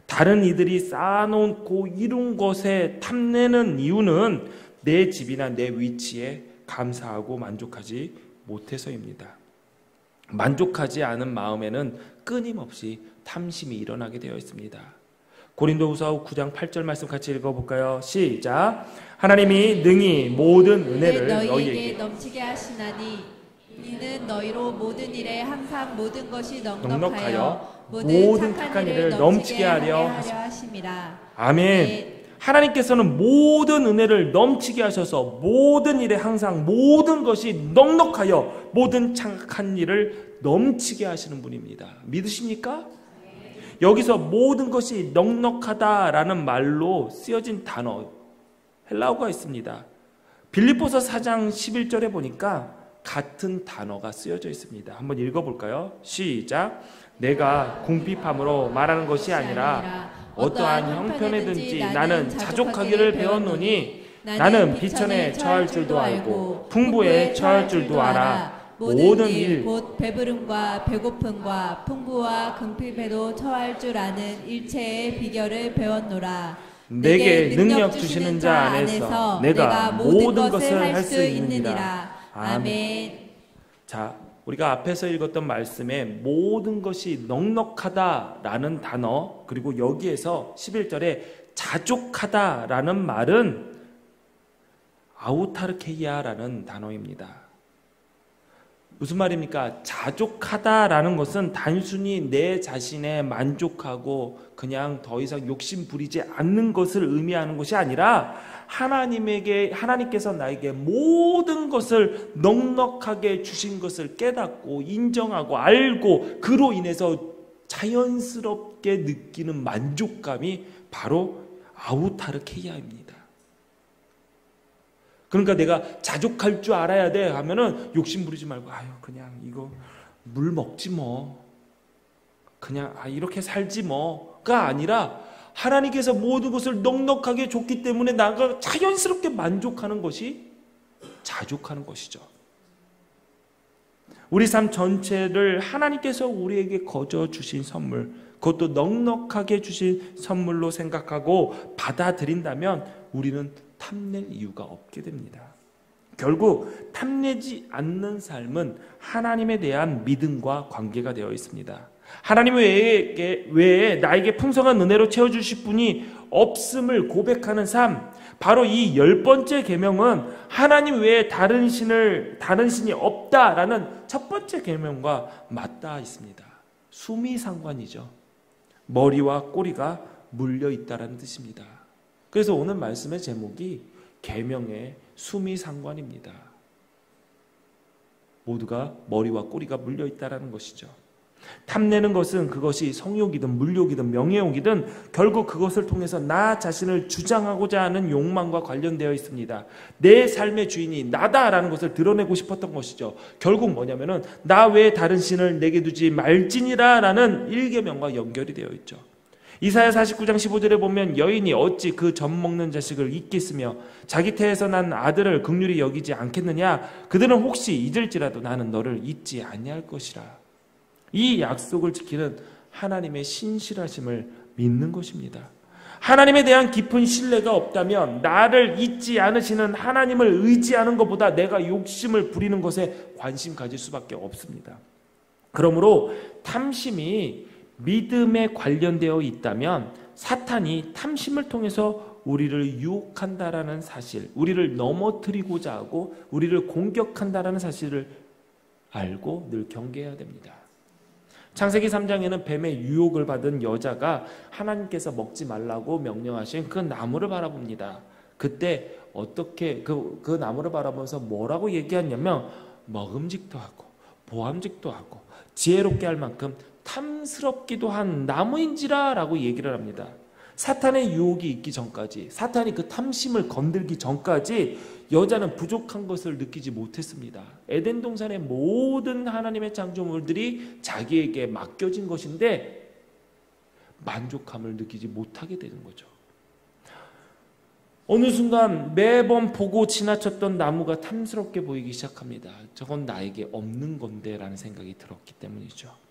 다른 이들이 쌓아놓고 이룬 것에 탐내는 이유는 내 집이나 내 위치에 감사하고 만족하지 못해서입니다. 만족하지 않은 마음에는 끊임없이 탐심이 일어나게 되어 있습니다. 고린도후서 9장 8절 말씀 같이 읽어볼까요? 시작! 하나님이 능히 모든 은혜를 너희에게 넘치게 하시나니 이는 너희로 모든 일에 항상 모든 것이 넉넉하여 모든 착한 일을 넘치게 하려 하심이라. 아멘. 하나님께서는 모든 은혜를 넘치게 하셔서 모든 일에 항상 모든 것이 넉넉하여 모든 착한 일을 넘치게 하시는 분입니다. 믿으십니까? 여기서 모든 것이 넉넉하다라는 말로 쓰여진 단어 헬라어가 있습니다. 빌립보서 4장 11절에 보니까 같은 단어가 쓰여져 있습니다. 한번 읽어볼까요? 시작! 내가 궁핍함으로 말하는 것이 아니라 어떠한 형편에든지 나는 자족하기를 배웠노니 나는 비천에 처할 줄도 알고 풍부에 처할 줄도 알아. 모든 일 곧 배부름과 배고픔과 풍부와 궁핍에도 처할 줄 아는 일체의 비결을 배웠노라. 내게 능력 주시는 자 안에서 내가 모든 것을 할 수 있느니라. 아멘. 자, 우리가 앞에서 읽었던 말씀에 모든 것이 넉넉하다라는 단어, 그리고 여기에서 11절에 자족하다라는 말은 아우타르케이아라는 단어입니다. 무슨 말입니까? 자족하다라는 것은 단순히 내 자신에 만족하고 그냥 더 이상 욕심 부리지 않는 것을 의미하는 것이 아니라 하나님께서 나에게 모든 것을 넉넉하게 주신 것을 깨닫고 인정하고 알고 그로 인해서 자연스럽게 느끼는 만족감이 바로 아우타르케이아입니다. 그러니까 내가 자족할 줄 알아야 돼 하면은 욕심 부리지 말고 그냥 이거 물 먹지 뭐, 그냥 이렇게 살지 뭐가 아니라 하나님께서 모든 것을 넉넉하게 줬기 때문에 나가 자연스럽게 만족하는 것이 자족하는 것이죠. 우리 삶 전체를 하나님께서 우리에게 거저 주신 선물, 그것도 넉넉하게 주신 선물로 생각하고 받아들인다면 우리는 탐낼 이유가 없게 됩니다. 결국 탐내지 않는 삶은 하나님에 대한 믿음과 관계가 되어 있습니다. 하나님 외에 나에게 풍성한 은혜로 채워주실 분이 없음을 고백하는 삶, 바로 이 10번째 계명은 하나님 외에 다른 신이 없다라는 첫 번째 계명과 맞닿아 있습니다. 수미상관이죠. 머리와 꼬리가 물려 있다라는 뜻입니다. 그래서 오늘 말씀의 제목이 계명의 수미상관입니다. 모두가 머리와 꼬리가 물려 있다라는 것이죠. 탐내는 것은 그것이 성욕이든 물욕이든 명예욕이든 결국 그것을 통해서 나 자신을 주장하고자 하는 욕망과 관련되어 있습니다. 내 삶의 주인이 나다라는 것을 드러내고 싶었던 것이죠. 결국 뭐냐면은 나 외에 다른 신을 내게 두지 말지니라라는 1계명과 연결이 되어 있죠. 이사야 49장 15절에 보면 여인이 어찌 그 젖 먹는 자식을 잊겠으며 자기 태에서 난 아들을 긍휼히 여기지 않겠느냐. 그들은 혹시 잊을지라도 나는 너를 잊지 아니할 것이라. 이 약속을 지키는 하나님의 신실하심을 믿는 것입니다. 하나님에 대한 깊은 신뢰가 없다면 나를 잊지 않으시는 하나님을 의지하는 것보다 내가 욕심을 부리는 것에 관심 가질 수밖에 없습니다. 그러므로 탐심이 믿음에 관련되어 있다면 사탄이 탐심을 통해서 우리를 유혹한다라는 사실, 우리를 넘어뜨리고자 하고 우리를 공격한다라는 사실을 알고 늘 경계해야 됩니다. 창세기 3장에는 뱀의 유혹을 받은 여자가 하나님께서 먹지 말라고 명령하신 그 나무를 바라봅니다. 그때 어떻게 그 나무를 바라보면서 뭐라고 얘기하냐면 먹음직도 하고 보암직도 하고 지혜롭게 할 만큼 탐스럽기도 한 나무인지라 라고 얘기를 합니다. 사탄의 유혹이 있기 전까지, 사탄이 그 탐심을 건들기 전까지 여자는 부족한 것을 느끼지 못했습니다. 에덴 동산의 모든 하나님의 창조물들이 자기에게 맡겨진 것인데 만족함을 느끼지 못하게 되는 거죠. 어느 순간 매번 보고 지나쳤던 나무가 탐스럽게 보이기 시작합니다. 저건 나에게 없는 건데 라는 생각이 들었기 때문이죠.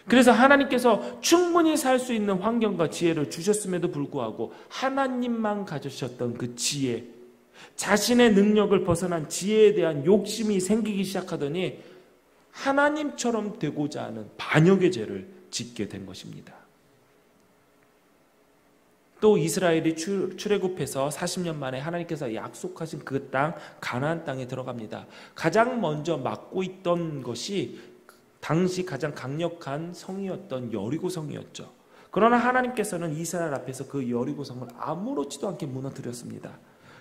그래서 하나님께서 충분히 살 수 있는 환경과 지혜를 주셨음에도 불구하고 하나님만 가지셨던 그 지혜, 자신의 능력을 벗어난 지혜에 대한 욕심이 생기기 시작하더니 하나님처럼 되고자 하는 반역의 죄를 짓게 된 것입니다. 또 이스라엘이 출애굽해서 40년 만에 하나님께서 약속하신 그 땅, 가나안 땅에 들어갑니다. 가장 먼저 맡고 있던 것이 당시 가장 강력한 성이었던 여리고성이었죠. 그러나 하나님께서는 이스라엘 앞에서 그 여리고성을 아무렇지도 않게 무너뜨렸습니다.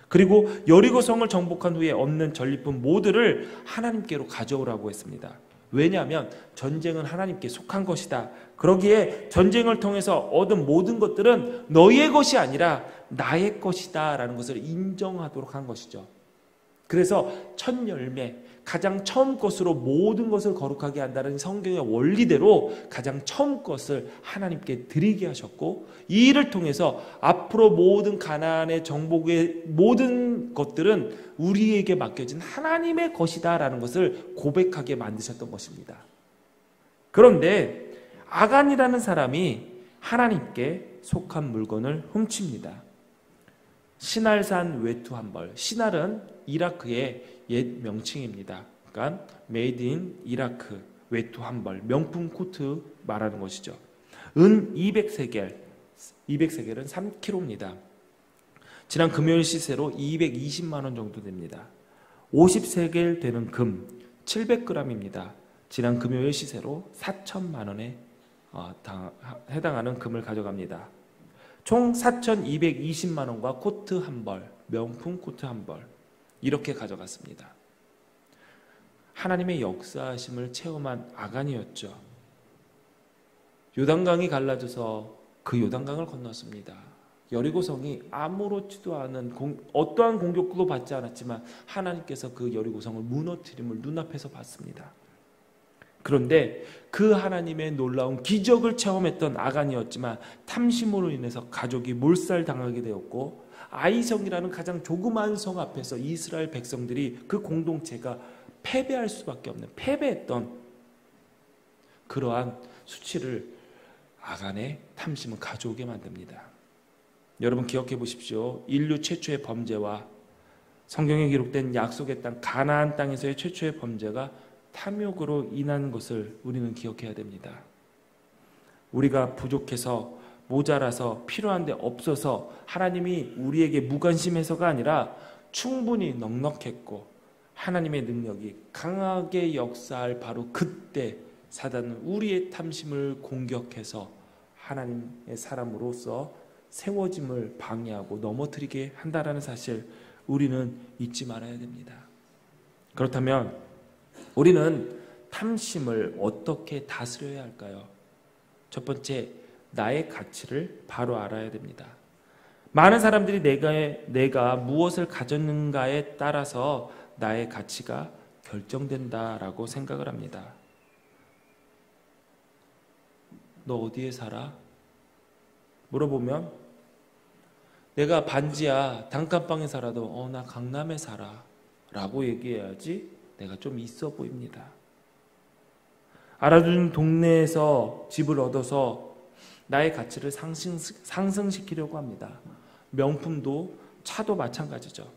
그리고 여리고성을 정복한 후에 얻는 전리품 모두를 하나님께로 가져오라고 했습니다. 왜냐하면 전쟁은 하나님께 속한 것이다. 그러기에 전쟁을 통해서 얻은 모든 것들은 너희의 것이 아니라 나의 것이다 라는 것을 인정하도록 한 것이죠. 그래서 첫 열매, 가장 처음 것으로 모든 것을 거룩하게 한다는 성경의 원리대로 가장 처음 것을 하나님께 드리게 하셨고, 이 일을 통해서 앞으로 모든 가나안의 정복의 모든 것들은 우리에게 맡겨진 하나님의 것이다라는 것을 고백하게 만드셨던 것입니다. 그런데 아간이라는 사람이 하나님께 속한 물건을 훔칩니다. 신할산 외투 한 벌. 신할은 이라크의 옛 명칭입니다. 그러니까 메이드 인 이라크 외투 한 벌, 명품 코트 말하는 것이죠. 은 200세겔, 200세겔은 3kg입니다. 지난 금요일 시세로 220만 원 정도 됩니다. 50세겔 되는 금 700g입니다. 지난 금요일 시세로 4천만 원에 해당하는 금을 가져갑니다. 총 4,220만 원과 코트 한 벌, 명품 코트 한 벌, 이렇게 가져갔습니다. 하나님의 역사하심을 체험한 아간이었죠. 요단강이 갈라져서 그 요단강을 건넜습니다. 여리고성이 아무렇지도 않은 어떠한 공격도 받지 않았지만 하나님께서 그 여리고성을 무너뜨림을 눈앞에서 봤습니다. 그런데 그 하나님의 놀라운 기적을 체험했던 아간이었지만 탐심으로 인해서 가족이 몰살당하게 되었고, 아이성이라는 가장 조그마한 성 앞에서 이스라엘 백성들이 그 공동체가 패배할 수밖에 없는, 패배했던 그러한 수치를 아간의 탐심은 가져오게 만듭니다. 여러분 기억해 보십시오. 인류 최초의 범죄와 성경에 기록된 약속의 땅 가나안 땅에서의 최초의 범죄가 탐욕으로 인한 것을 우리는 기억해야 됩니다. 우리가 부족해서 모자라서 필요한데 없어서 하나님이 우리에게 무관심해서가 아니라 충분히 넉넉했고 하나님의 능력이 강하게 역사할 바로 그때 사단은 우리의 탐심을 공격해서 하나님의 사람으로서 세워짐을 방해하고 넘어뜨리게 한다는 사실 우리는 잊지 말아야 됩니다. 그렇다면 우리는 탐심을 어떻게 다스려야 할까요? 첫 번째, 나의 가치를 바로 알아야 됩니다. 많은 사람들이 내가 무엇을 가졌는가에 따라서 나의 가치가 결정된다라고 생각을 합니다. 너 어디에 살아? 물어보면 내가 반지하 단칸방에 살아도 나 강남에 살아 라고 얘기해야지 내가 좀 있어 보입니다. 알아주는 동네에서 집을 얻어서 나의 가치를 상승시키려고 합니다. 명품도 차도 마찬가지죠.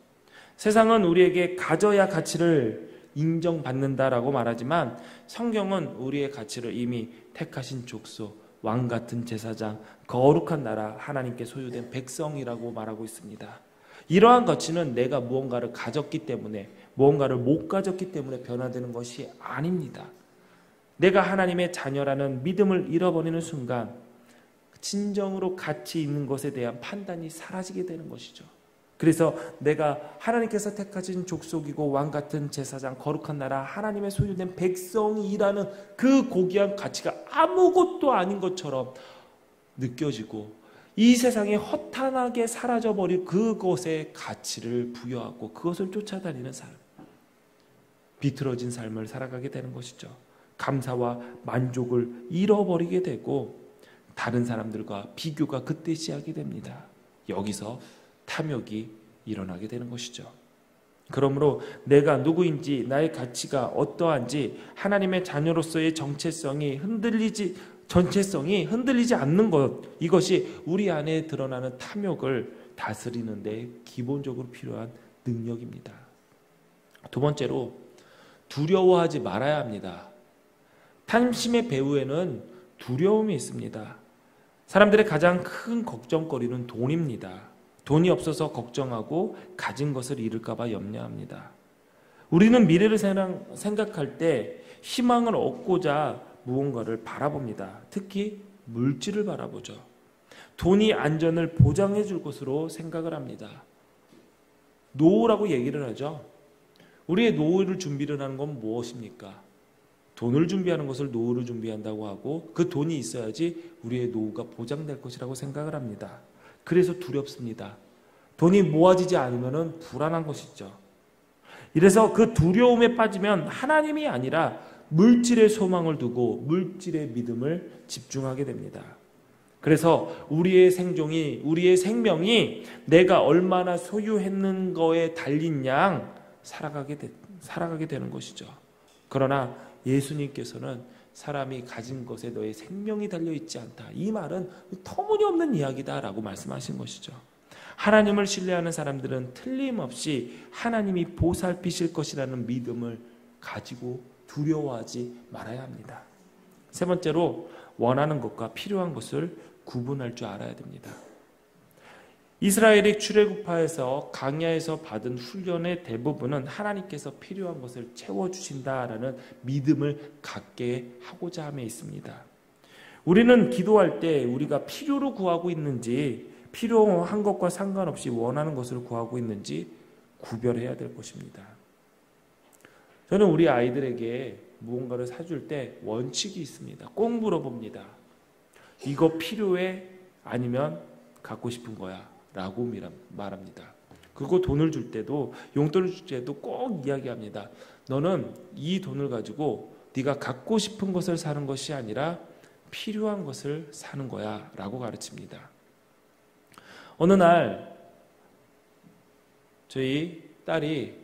세상은 우리에게 가져야 가치를 인정받는다라고 말하지만 성경은 우리의 가치를 이미 택하신 족속, 왕같은 제사장, 거룩한 나라, 하나님께 소유된 백성이라고 말하고 있습니다. 이러한 가치는 내가 무언가를 가졌기 때문에, 무언가를 못 가졌기 때문에 변화되는 것이 아닙니다. 내가 하나님의 자녀라는 믿음을 잃어버리는 순간 진정으로 가치 있는 것에 대한 판단이 사라지게 되는 것이죠. 그래서 내가 하나님께서 택하신 족속이고 왕같은 제사장, 거룩한 나라, 하나님의 소유된 백성이라는 그 고귀한 가치가 아무것도 아닌 것처럼 느껴지고 이 세상에 허탄하게 사라져버릴 그것의 가치를 부여하고 그것을 쫓아다니는 삶, 비틀어진 삶을 살아가게 되는 것이죠. 감사와 만족을 잃어버리게 되고 다른 사람들과 비교가 그때 시작이 됩니다. 여기서 탐욕이 일어나게 되는 것이죠. 그러므로 내가 누구인지, 나의 가치가 어떠한지, 하나님의 자녀로서의 정체성이 흔들리지 않는 것, 이것이 우리 안에 드러나는 탐욕을 다스리는 데 기본적으로 필요한 능력입니다. 두 번째로 두려워하지 말아야 합니다. 탐심의 배후에는 두려움이 있습니다. 사람들의 가장 큰 걱정거리는 돈입니다. 돈이 없어서 걱정하고 가진 것을 잃을까 봐 염려합니다. 우리는 미래를 생각할 때 희망을 얻고자 무언가를 바라봅니다. 특히 물질을 바라보죠. 돈이 안전을 보장해 줄 것으로 생각을 합니다. 노후라고 얘기를 하죠. 우리의 노후를 준비를 하는 건 무엇입니까? 돈을 준비하는 것을 노후를 준비한다고 하고 그 돈이 있어야지 우리의 노후가 보장될 것이라고 생각을 합니다. 그래서 두렵습니다. 돈이 모아지지 않으면 불안한 것이죠. 이래서 그 두려움에 빠지면 하나님이 아니라 물질의 소망을 두고 물질의 믿음을 집중하게 됩니다. 그래서 우리의 생종이, 우리의 생명이 내가 얼마나 소유했는 거에 달린 양 살아가게 되는 것이죠. 그러나 예수님께서는 사람이 가진 것에 너의 생명이 달려있지 않다. 이 말은 터무니없는 이야기다라고 말씀하신 것이죠. 하나님을 신뢰하는 사람들은 틀림없이 하나님이 보살피실 것이라는 믿음을 가지고 두려워하지 말아야 합니다. 세 번째로 원하는 것과 필요한 것을 구분할 줄 알아야 됩니다. 이스라엘이 출애굽하에서 광야에서 받은 훈련의 대부분은 하나님께서 필요한 것을 채워주신다라는 믿음을 갖게 하고자 함에 있습니다. 우리는 기도할 때 우리가 필요로 구하고 있는지 필요한 것과 상관없이 원하는 것을 구하고 있는지 구별해야 될 것입니다. 저는 우리 아이들에게 무언가를 사줄 때 원칙이 있습니다. 꼭 물어봅니다. 이거 필요해? 아니면 갖고 싶은 거야? 라고 말합니다. 그리고 돈을 줄 때도, 용돈을 줄 때도 꼭 이야기합니다. 너는 이 돈을 가지고 네가 갖고 싶은 것을 사는 것이 아니라 필요한 것을 사는 거야 라고 가르칩니다. 어느 날 저희 딸이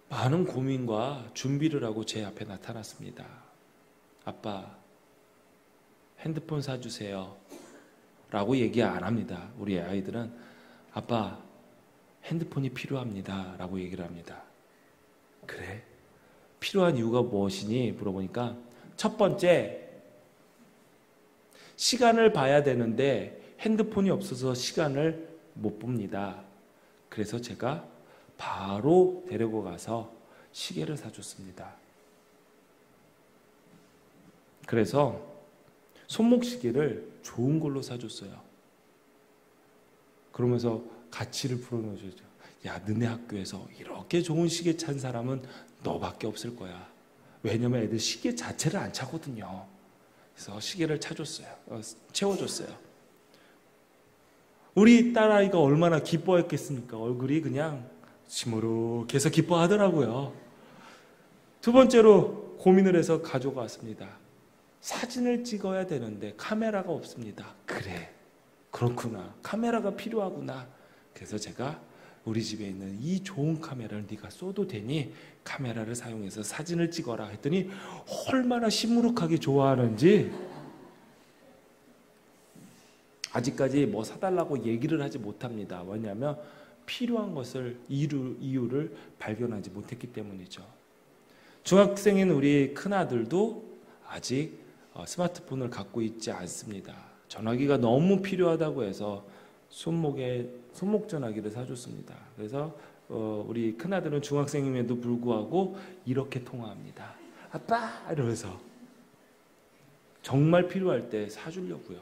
많은 고민과 준비를 하고 제 앞에 나타났습니다. 아빠, 핸드폰 사주세요 라고 얘기 안 합니다. 우리 아이들은 아빠, 핸드폰이 필요합니다 라고 얘기를 합니다. 그래? 필요한 이유가 무엇이니? 물어보니까 첫 번째, 시간을 봐야 되는데 핸드폰이 없어서 시간을 못 봅니다. 그래서 제가 바로 데리고 가서 시계를 사줬습니다. 그래서 손목시계를 좋은 걸로 사줬어요. 그러면서 가치를 풀어놓으셨죠. 야, 너네 학교에서 이렇게 좋은 시계 찬 사람은 너밖에 없을 거야. 왜냐면 애들 시계 자체를 안 차거든요. 그래서 시계를 채워줬어요. 우리 딸아이가 얼마나 기뻐했겠습니까? 얼굴이 그냥 시무룩해서 기뻐하더라고요. 두 번째로 고민을 해서 가져가 왔습니다. 사진을 찍어야 되는데 카메라가 없습니다. 그래, 그렇구나. 카메라가 필요하구나. 그래서 제가 우리 집에 있는 이 좋은 카메라를 네가 써도 되니 카메라를 사용해서 사진을 찍어라 했더니 얼마나 시무룩하게 좋아하는지. 아직까지 뭐 사달라고 얘기를 하지 못합니다. 왜냐하면 필요한 것을 이유를 발견하지 못했기 때문이죠. 중학생인 우리 큰아들도 아직 스마트폰을 갖고 있지 않습니다. 전화기가 너무 필요하다고 해서 손목 전화기를 사줬습니다. 그래서 우리 큰아들은 중학생임에도 불구하고 이렇게 통화합니다. 아빠! 이러면서 정말 필요할 때 사주려고요.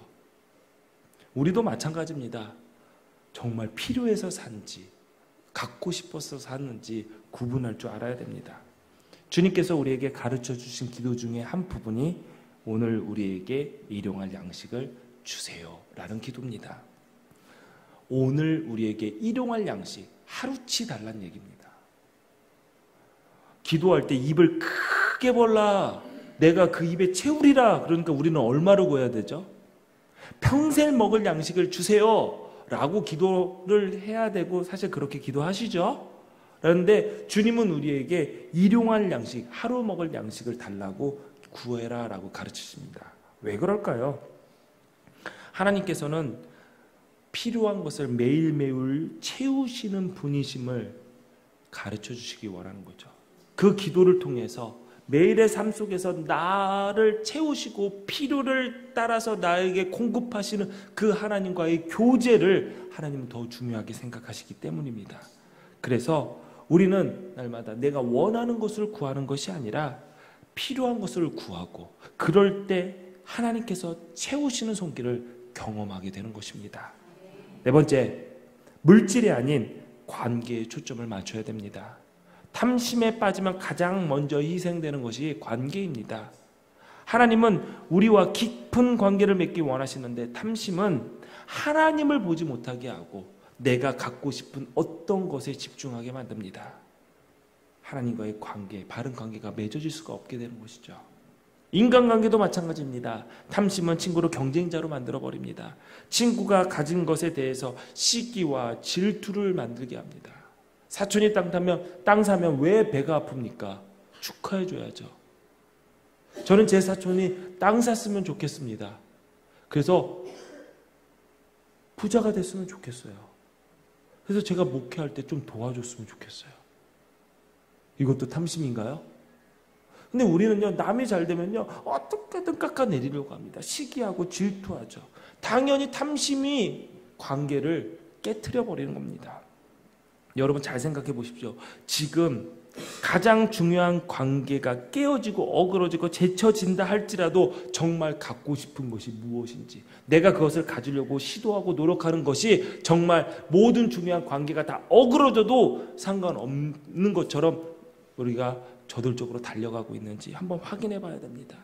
우리도 마찬가지입니다. 정말 필요해서 산지 갖고 싶어서 샀는지 구분할 줄 알아야 됩니다. 주님께서 우리에게 가르쳐 주신 기도 중에 한 부분이 오늘 우리에게 일용할 양식을 주세요 라는 기도입니다. 오늘 우리에게 일용할 양식 하루치 달란 얘기입니다. 기도할 때 입을 크게 벌라, 내가 그 입에 채우리라. 그러니까 우리는 얼마로 구해야 되죠? 평생 먹을 양식을 주세요 라고 기도를 해야 되고, 사실 그렇게 기도하시죠. 그런데 주님은 우리에게 일용할 양식, 하루 먹을 양식을 달라고 구해라 라고 가르치십니다. 왜 그럴까요? 하나님께서는 필요한 것을 매일매일 채우시는 분이심을 가르쳐 주시기 원하는 거죠. 그 기도를 통해서 매일의 삶 속에서 나를 채우시고 필요를 따라서 나에게 공급하시는 그 하나님과의 교제를 하나님은 더 중요하게 생각하시기 때문입니다. 그래서 우리는 날마다 내가 원하는 것을 구하는 것이 아니라 필요한 것을 구하고, 그럴 때 하나님께서 채우시는 손길을 경험하게 되는 것입니다. 네 번째, 물질이 아닌 관계에 초점을 맞춰야 됩니다. 탐심에 빠지면 가장 먼저 희생되는 것이 관계입니다. 하나님은 우리와 깊은 관계를 맺기 원하시는데 탐심은 하나님을 보지 못하게 하고 내가 갖고 싶은 어떤 것에 집중하게 만듭니다. 하나님과의 관계, 바른 관계가 맺어질 수가 없게 되는 것이죠. 인간관계도 마찬가지입니다. 탐심은 친구를 경쟁자로 만들어버립니다. 친구가 가진 것에 대해서 시기와 질투를 만들게 합니다. 사촌이 땅 사면 왜 배가 아픕니까? 축하해줘야죠. 저는 제 사촌이 땅 샀으면 좋겠습니다. 그래서 부자가 됐으면 좋겠어요. 그래서 제가 목회할 때 좀 도와줬으면 좋겠어요. 이것도 탐심인가요? 근데 우리는요, 남이 잘 되면요, 어떻게든 깎아내리려고 합니다. 시기하고 질투하죠. 당연히 탐심이 관계를 깨트려 버리는 겁니다. 여러분 잘 생각해 보십시오. 지금 가장 중요한 관계가 깨어지고 어그러지고 제쳐진다 할지라도 정말 갖고 싶은 것이 무엇인지, 내가 그것을 가지려고 시도하고 노력하는 것이 정말 모든 중요한 관계가 다 어그러져도 상관없는 것처럼 우리가 저돌적으로 달려가고 있는지 한번 확인해 봐야 됩니다.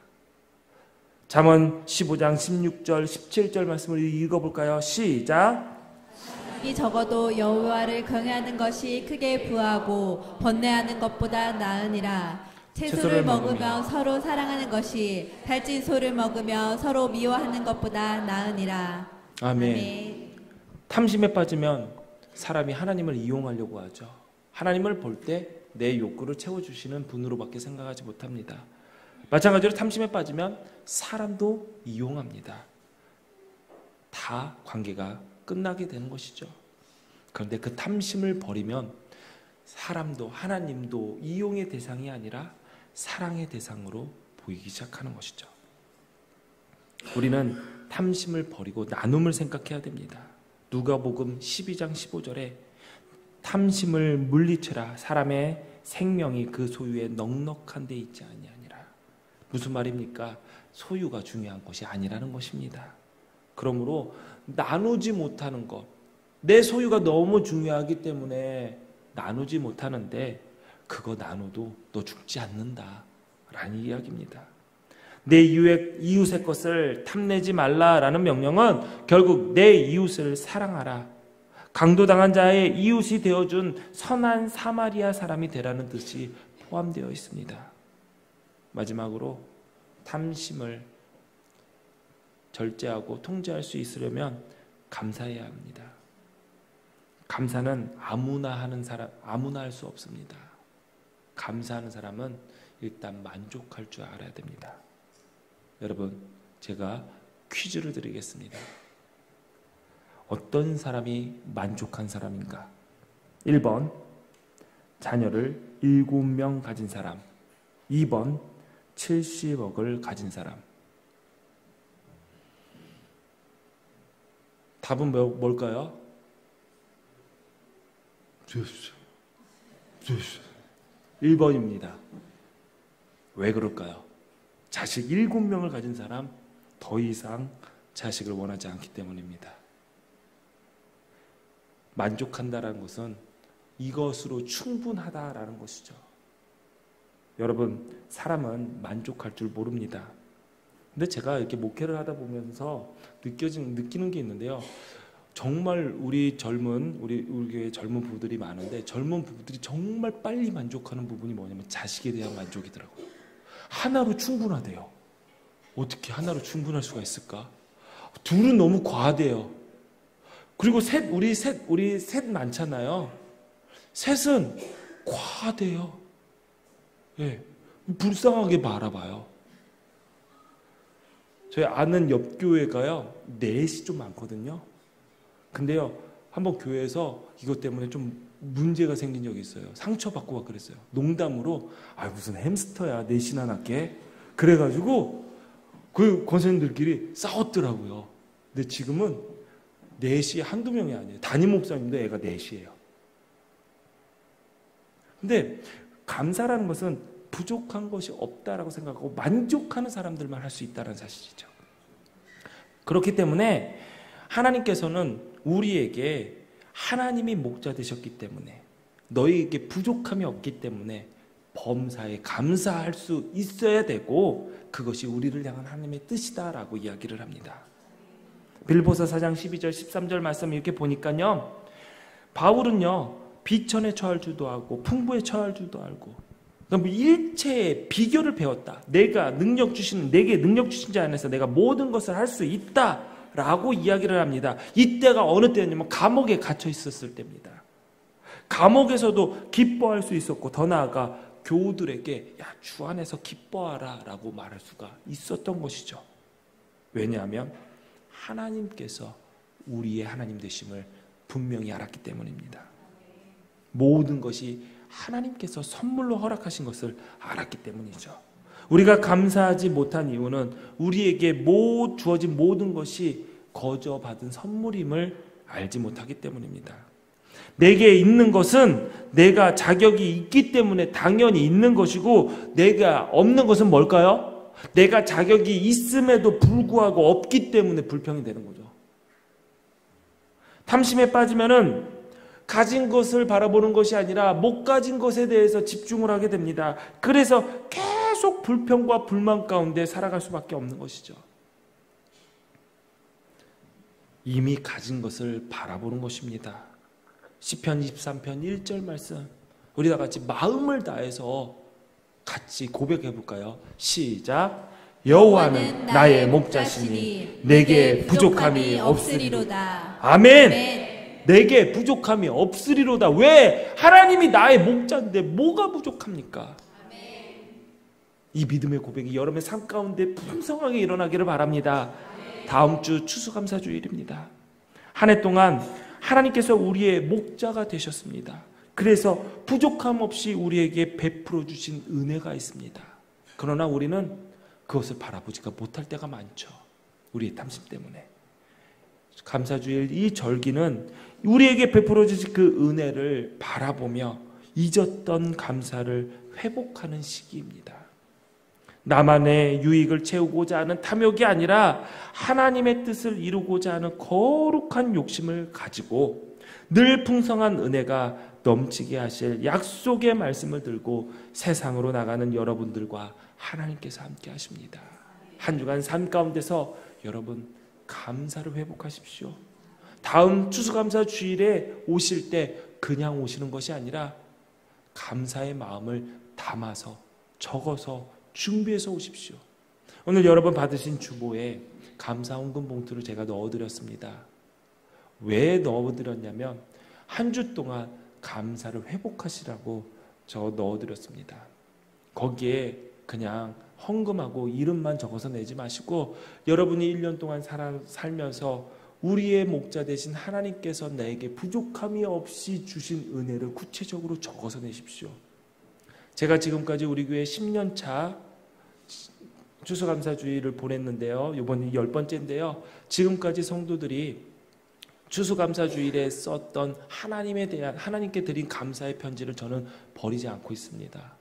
잠언 15장 16절 17절 말씀을 읽어볼까요? 시작. 이 적어도 여호와를 경외하는 것이 크게 부하고 번뇌하는 것보다 나으니라. 채소를 먹으며 서로 사랑하는 것이 달진 소를 먹으며 서로 미워하는 것보다 나으니라. 아멘. 탐심에 빠지면 사람이 하나님을 이용하려고 하죠. 하나님을 볼 때 내 욕구를 채워주시는 분으로밖에 생각하지 못합니다. 마찬가지로 탐심에 빠지면 사람도 이용합니다. 다 관계가 끝나게 되는 것이죠. 그런데 그 탐심을 버리면 사람도 하나님도 이용의 대상이 아니라 사랑의 대상으로 보이기 시작하는 것이죠. 우리는 탐심을 버리고 나눔을 생각해야 됩니다. 누가복음 12장 15절에 탐심을 물리쳐라. 사람의 생명이 그 소유에 넉넉한 데 있지 아니하니라. 무슨 말입니까? 소유가 중요한 것이 아니라는 것입니다. 그러므로 나누지 못하는 것, 내 소유가 너무 중요하기 때문에 나누지 못하는데 그거 나눠도 너 죽지 않는다 라는 이야기입니다. 내 이웃의 것을 탐내지 말라라는 명령은 결국 내 이웃을 사랑하라, 강도당한 자의 이웃이 되어준 선한 사마리아 사람이 되라는 뜻이 포함되어 있습니다. 마지막으로 탐심을 절제하고 통제할 수 있으려면 감사해야 합니다. 감사는 아무나 할 수 없습니다. 감사하는 사람은 일단 만족할 줄 알아야 됩니다. 여러분, 제가 퀴즈를 드리겠습니다. 어떤 사람이 만족한 사람인가? 1번, 자녀를 7명 가진 사람. 2번, 70억을 가진 사람. 답은 뭘까요? 1번입니다. 왜 그럴까요? 자식 7명을 가진 사람, 더 이상 자식을 원하지 않기 때문입니다. 만족한다라는 것은 이것으로 충분하다라는 것이죠. 여러분, 사람은 만족할 줄 모릅니다. 근데 제가 이렇게 목회를 하다 보면서 느끼는 게 있는데요. 정말 우리 교회 젊은 부부들이 많은데, 젊은 부부들이 정말 빨리 만족하는 부분이 뭐냐면 자식에 대한 만족이더라고요. 하나로 충분하대요. 어떻게 하나로 충분할 수가 있을까? 둘은 너무 과하대요. 그리고 우리 셋 많잖아요. 셋은 과하대요. 예, 불쌍하게 바라봐요. 저희 아는 옆 교회가요, 넷이 좀 많거든요. 근데요, 한번 교회에서 이것 때문에 좀 문제가 생긴 적이 있어요. 상처받고 막 그랬어요. 농담으로, 무슨 햄스터야, 넷이나 낳게. 그래가지고 그 권사님들끼리 싸웠더라고요. 근데 지금은 넷이 한두 명이 아니에요. 담임 목사님도 애가 넷이에요. 근데 감사라는 것은 부족한 것이 없다라고 생각하고 만족하는 사람들만 할 수 있다는 사실이죠. 그렇기 때문에 하나님께서는 우리에게 하나님이 목자 되셨기 때문에, 너희에게 부족함이 없기 때문에 범사에 감사할 수 있어야 되고, 그것이 우리를 향한 하나님의 뜻이다라고 이야기를 합니다. 빌보서 4장 12절 13절 말씀 이렇게 보니까요, 바울은요 비천에 처할 줄도 알고 풍부에 처할 줄도 알고, 그러니까 일체의 비결을 배웠다. 내가 내게 능력 주신 자 안에서 내가 모든 것을 할 수 있다라고 이야기를 합니다. 이때가 어느 때였냐면 감옥에 갇혀 있었을 때입니다. 감옥에서도 기뻐할 수 있었고, 더 나아가 교우들에게 야, 주 안에서 기뻐하라 라고 말할 수가 있었던 것이죠. 왜냐하면 하나님께서 우리의 하나님 되심을 분명히 알았기 때문입니다. 모든 것이 하나님께서 선물로 허락하신 것을 알았기 때문이죠. 우리가 감사하지 못한 이유는 우리에게 주어진 모든 것이 거저 받은 선물임을 알지 못하기 때문입니다. 내게 있는 것은 내가 자격이 있기 때문에 당연히 있는 것이고, 내가 없는 것은 뭘까요? 내가 자격이 있음에도 불구하고 없기 때문에 불평이 되는 거죠. 탐심에 빠지면은 가진 것을 바라보는 것이 아니라 못 가진 것에 대해서 집중을 하게 됩니다. 그래서 계속 불평과 불만 가운데 살아갈 수밖에 없는 것이죠. 이미 가진 것을 바라보는 것입니다. 시편 23편 1절 말씀, 우리 다 같이 마음을 다해서 같이 고백해 볼까요? 시작. 여호와는 나의 목자시니 내게 부족함이 없으리로다. 아멘. 내게 부족함이 없으리로다. 왜? 하나님이 나의 목자인데 뭐가 부족합니까? 이 믿음의 고백이 여러분의 삶 가운데 풍성하게 일어나기를 바랍니다. 다음 주 추수감사주일입니다. 한 해 동안 하나님께서 우리의 목자가 되셨습니다. 그래서 부족함 없이 우리에게 베풀어 주신 은혜가 있습니다. 그러나 우리는 그것을 바라보지가 못할 때가 많죠. 우리의 탐심 때문에. 감사주일 이 절기는 우리에게 베풀어 주신 그 은혜를 바라보며 잊었던 감사를 회복하는 시기입니다. 나만의 유익을 채우고자 하는 탐욕이 아니라 하나님의 뜻을 이루고자 하는 거룩한 욕심을 가지고 늘 풍성한 은혜가 넘치게 하실 약속의 말씀을 들고 세상으로 나가는 여러분들과 하나님께서 함께 하십니다. 한 주간 삶 가운데서 여러분 감사를 회복하십시오. 다음 추수감사 주일에 오실 때 그냥 오시는 것이 아니라 감사의 마음을 담아서 적어서 준비해서 오십시오. 오늘 여러분 받으신 주보에 감사 헌금 봉투를 제가 넣어드렸습니다. 왜 넣어드렸냐면 한 주 동안 감사를 회복하시라고 저 넣어드렸습니다. 거기에 그냥 헌금하고 이름만 적어서 내지 마시고 여러분이 1년 동안 살면서 우리의 목자 되신 하나님께서 나에게 부족함이 없이 주신 은혜를 구체적으로 적어서 내십시오. 제가 지금까지 우리 교회 10년차 추수감사주일을 보냈는데요. 이번이 10번째인데요. 지금까지 성도들이 추수감사주일에 썼던 하나님께 드린 감사의 편지를 저는 버리지 않고 있습니다.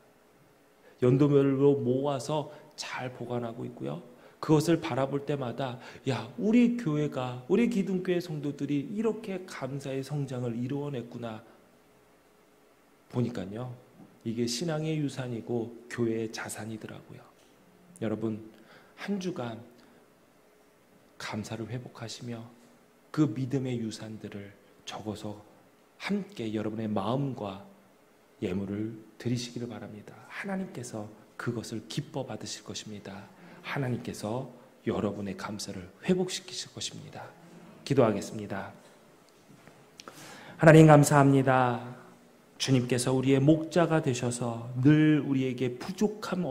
연도별로 모아서 잘 보관하고 있고요. 그것을 바라볼 때마다 야, 우리 교회가, 우리 기둥교회 성도들이 이렇게 감사의 성장을 이루어냈구나 보니까요. 이게 신앙의 유산이고 교회의 자산이더라고요. 여러분 한 주간 감사를 회복하시며 그 믿음의 유산들을 적어서 함께 여러분의 마음과 예물을 드리시기를 바랍니다. 하나님께서 그것을 기뻐 받으실 것입니다. 하나님께서 여러분의 감사를 회복시키실 것입니다. 기도하겠습니다. 하나님 감사합니다. 주님께서 우리의 목자가 되셔서 늘 우리에게 부족함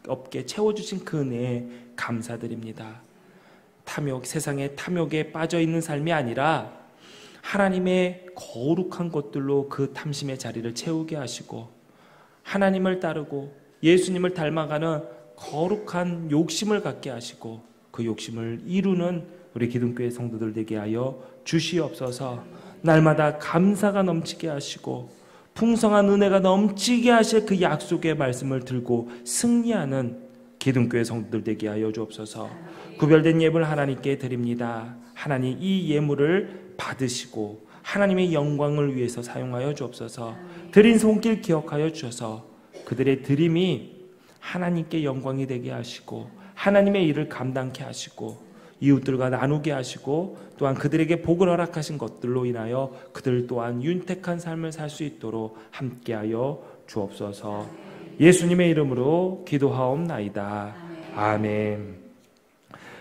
없게 채워주신 그 은혜에 감사드립니다. 세상의 탐욕에 빠져있는 삶이 아니라 하나님의 거룩한 것들로 그 탐심의 자리를 채우게 하시고 하나님을 따르고 예수님을 닮아가는 거룩한 욕심을 갖게 하시고 그 욕심을 이루는 우리 기둥교회 성도들 되게 하여 주시옵소서. 날마다 감사가 넘치게 하시고 풍성한 은혜가 넘치게 하실 그 약속의 말씀을 들고 승리하는 기둥교회 성도들 되게 하여 주옵소서. 구별된 예물 하나님께 드립니다. 하나님 이 예물을 받으시고 하나님의 영광을 위해서 사용하여 주옵소서. 드린 손길 기억하여 주셔서 그들의 드림이 하나님께 영광이 되게 하시고 하나님의 일을 감당케 하시고 이웃들과 나누게 하시고 또한 그들에게 복을 허락하신 것들로 인하여 그들 또한 윤택한 삶을 살 수 있도록 함께하여 주옵소서. 예수님의 이름으로 기도하옵나이다. 아멘.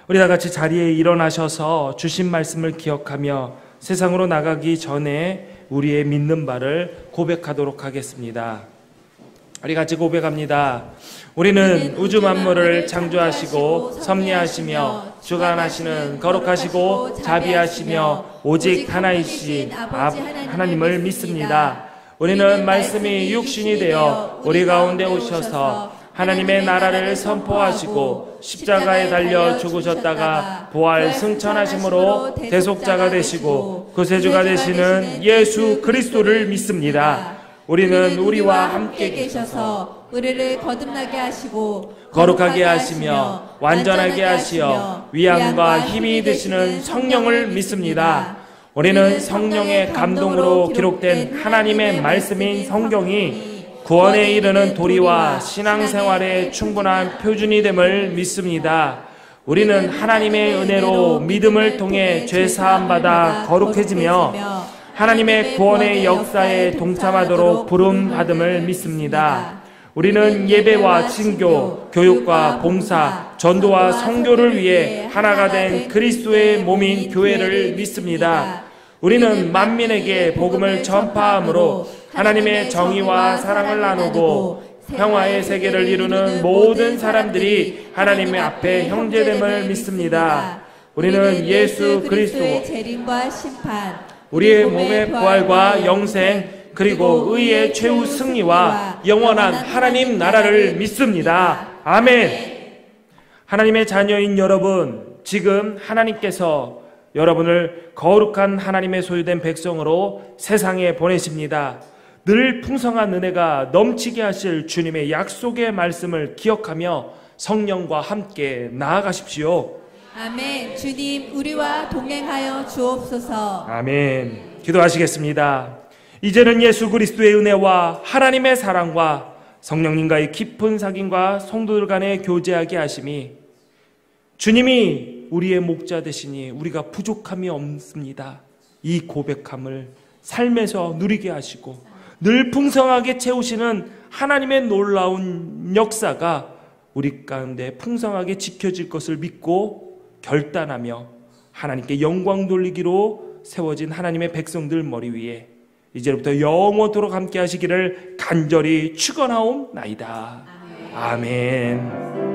우리 다 같이 자리에 일어나셔서 주신 말씀을 기억하며 세상으로 나가기 전에 우리의 믿는 바를 고백하도록 하겠습니다. 우리 같이 고백합니다. 우리는 우주 만물을 창조하시고 섭리하시며 주관하시는 거룩하시고 자비하시며 오직 하나이신 하나님을 믿습니다. 우리는 말씀이 육신이 되어 우리 가운데 오셔서 하나님의 나라를 선포하시고 십자가에 달려 죽으셨다가 부활 승천하심으로 대속자가 되시고 구세주가 되시는 예수 그리스도를 믿습니다. 우리는 우리와 함께 계셔서 우리를 거듭나게 하시고 거룩하게 하시며 완전하게 하시어 위안과 힘이 되시는 성령을 믿습니다. 우리는 성령의 감동으로 기록된 하나님의 말씀인 성경이 구원에 이르는 도리와 신앙생활의 충분한 표준이 됨을 믿습니다. 우리는 하나님의 은혜로 믿음을 통해 죄 사함받아 거룩해지며 하나님의 구원의 역사에 동참하도록 부름받음을 믿습니다. 우리는 예배와 친교, 교육과 봉사, 전도와 선교를 위해 하나가 된 그리스도의 몸인 교회를 믿습니다. 우리는 만민에게 복음을 전파함으로 하나님의 정의와 사랑을 나누고 평화의 세계를 이루는 모든 사람들이 하나님의 앞에 형제됨을 믿습니다. 우리는 예수 그리스도의 재림과 심판, 우리의 몸의 부활과 영생, 그리고 의의 최후 승리와 영원한 하나님 나라를 믿습니다. 아멘. 하나님의 자녀인 여러분, 지금 하나님께서 여러분을 거룩한 하나님의 소유된 백성으로 세상에 보내십니다. 늘 풍성한 은혜가 넘치게 하실 주님의 약속의 말씀을 기억하며 성령과 함께 나아가십시오. 아멘. 주님, 우리와 동행하여 주옵소서. 아멘. 기도하시겠습니다. 이제는 예수 그리스도의 은혜와 하나님의 사랑과 성령님과의 깊은 사귐과 성도들 간의 교제하게 하심이 주님이 우리의 목자 되시니 우리가 부족함이 없습니다. 이 고백함을 삶에서 누리게 하시고 늘 풍성하게 채우시는 하나님의 놀라운 역사가 우리 가운데 풍성하게 지켜질 것을 믿고 결단하며 하나님께 영광 돌리기로 세워진 하나님의 백성들 머리 위에 이제부터 영원토록 함께 하시기를 간절히 축원하옵나이다. 아멘.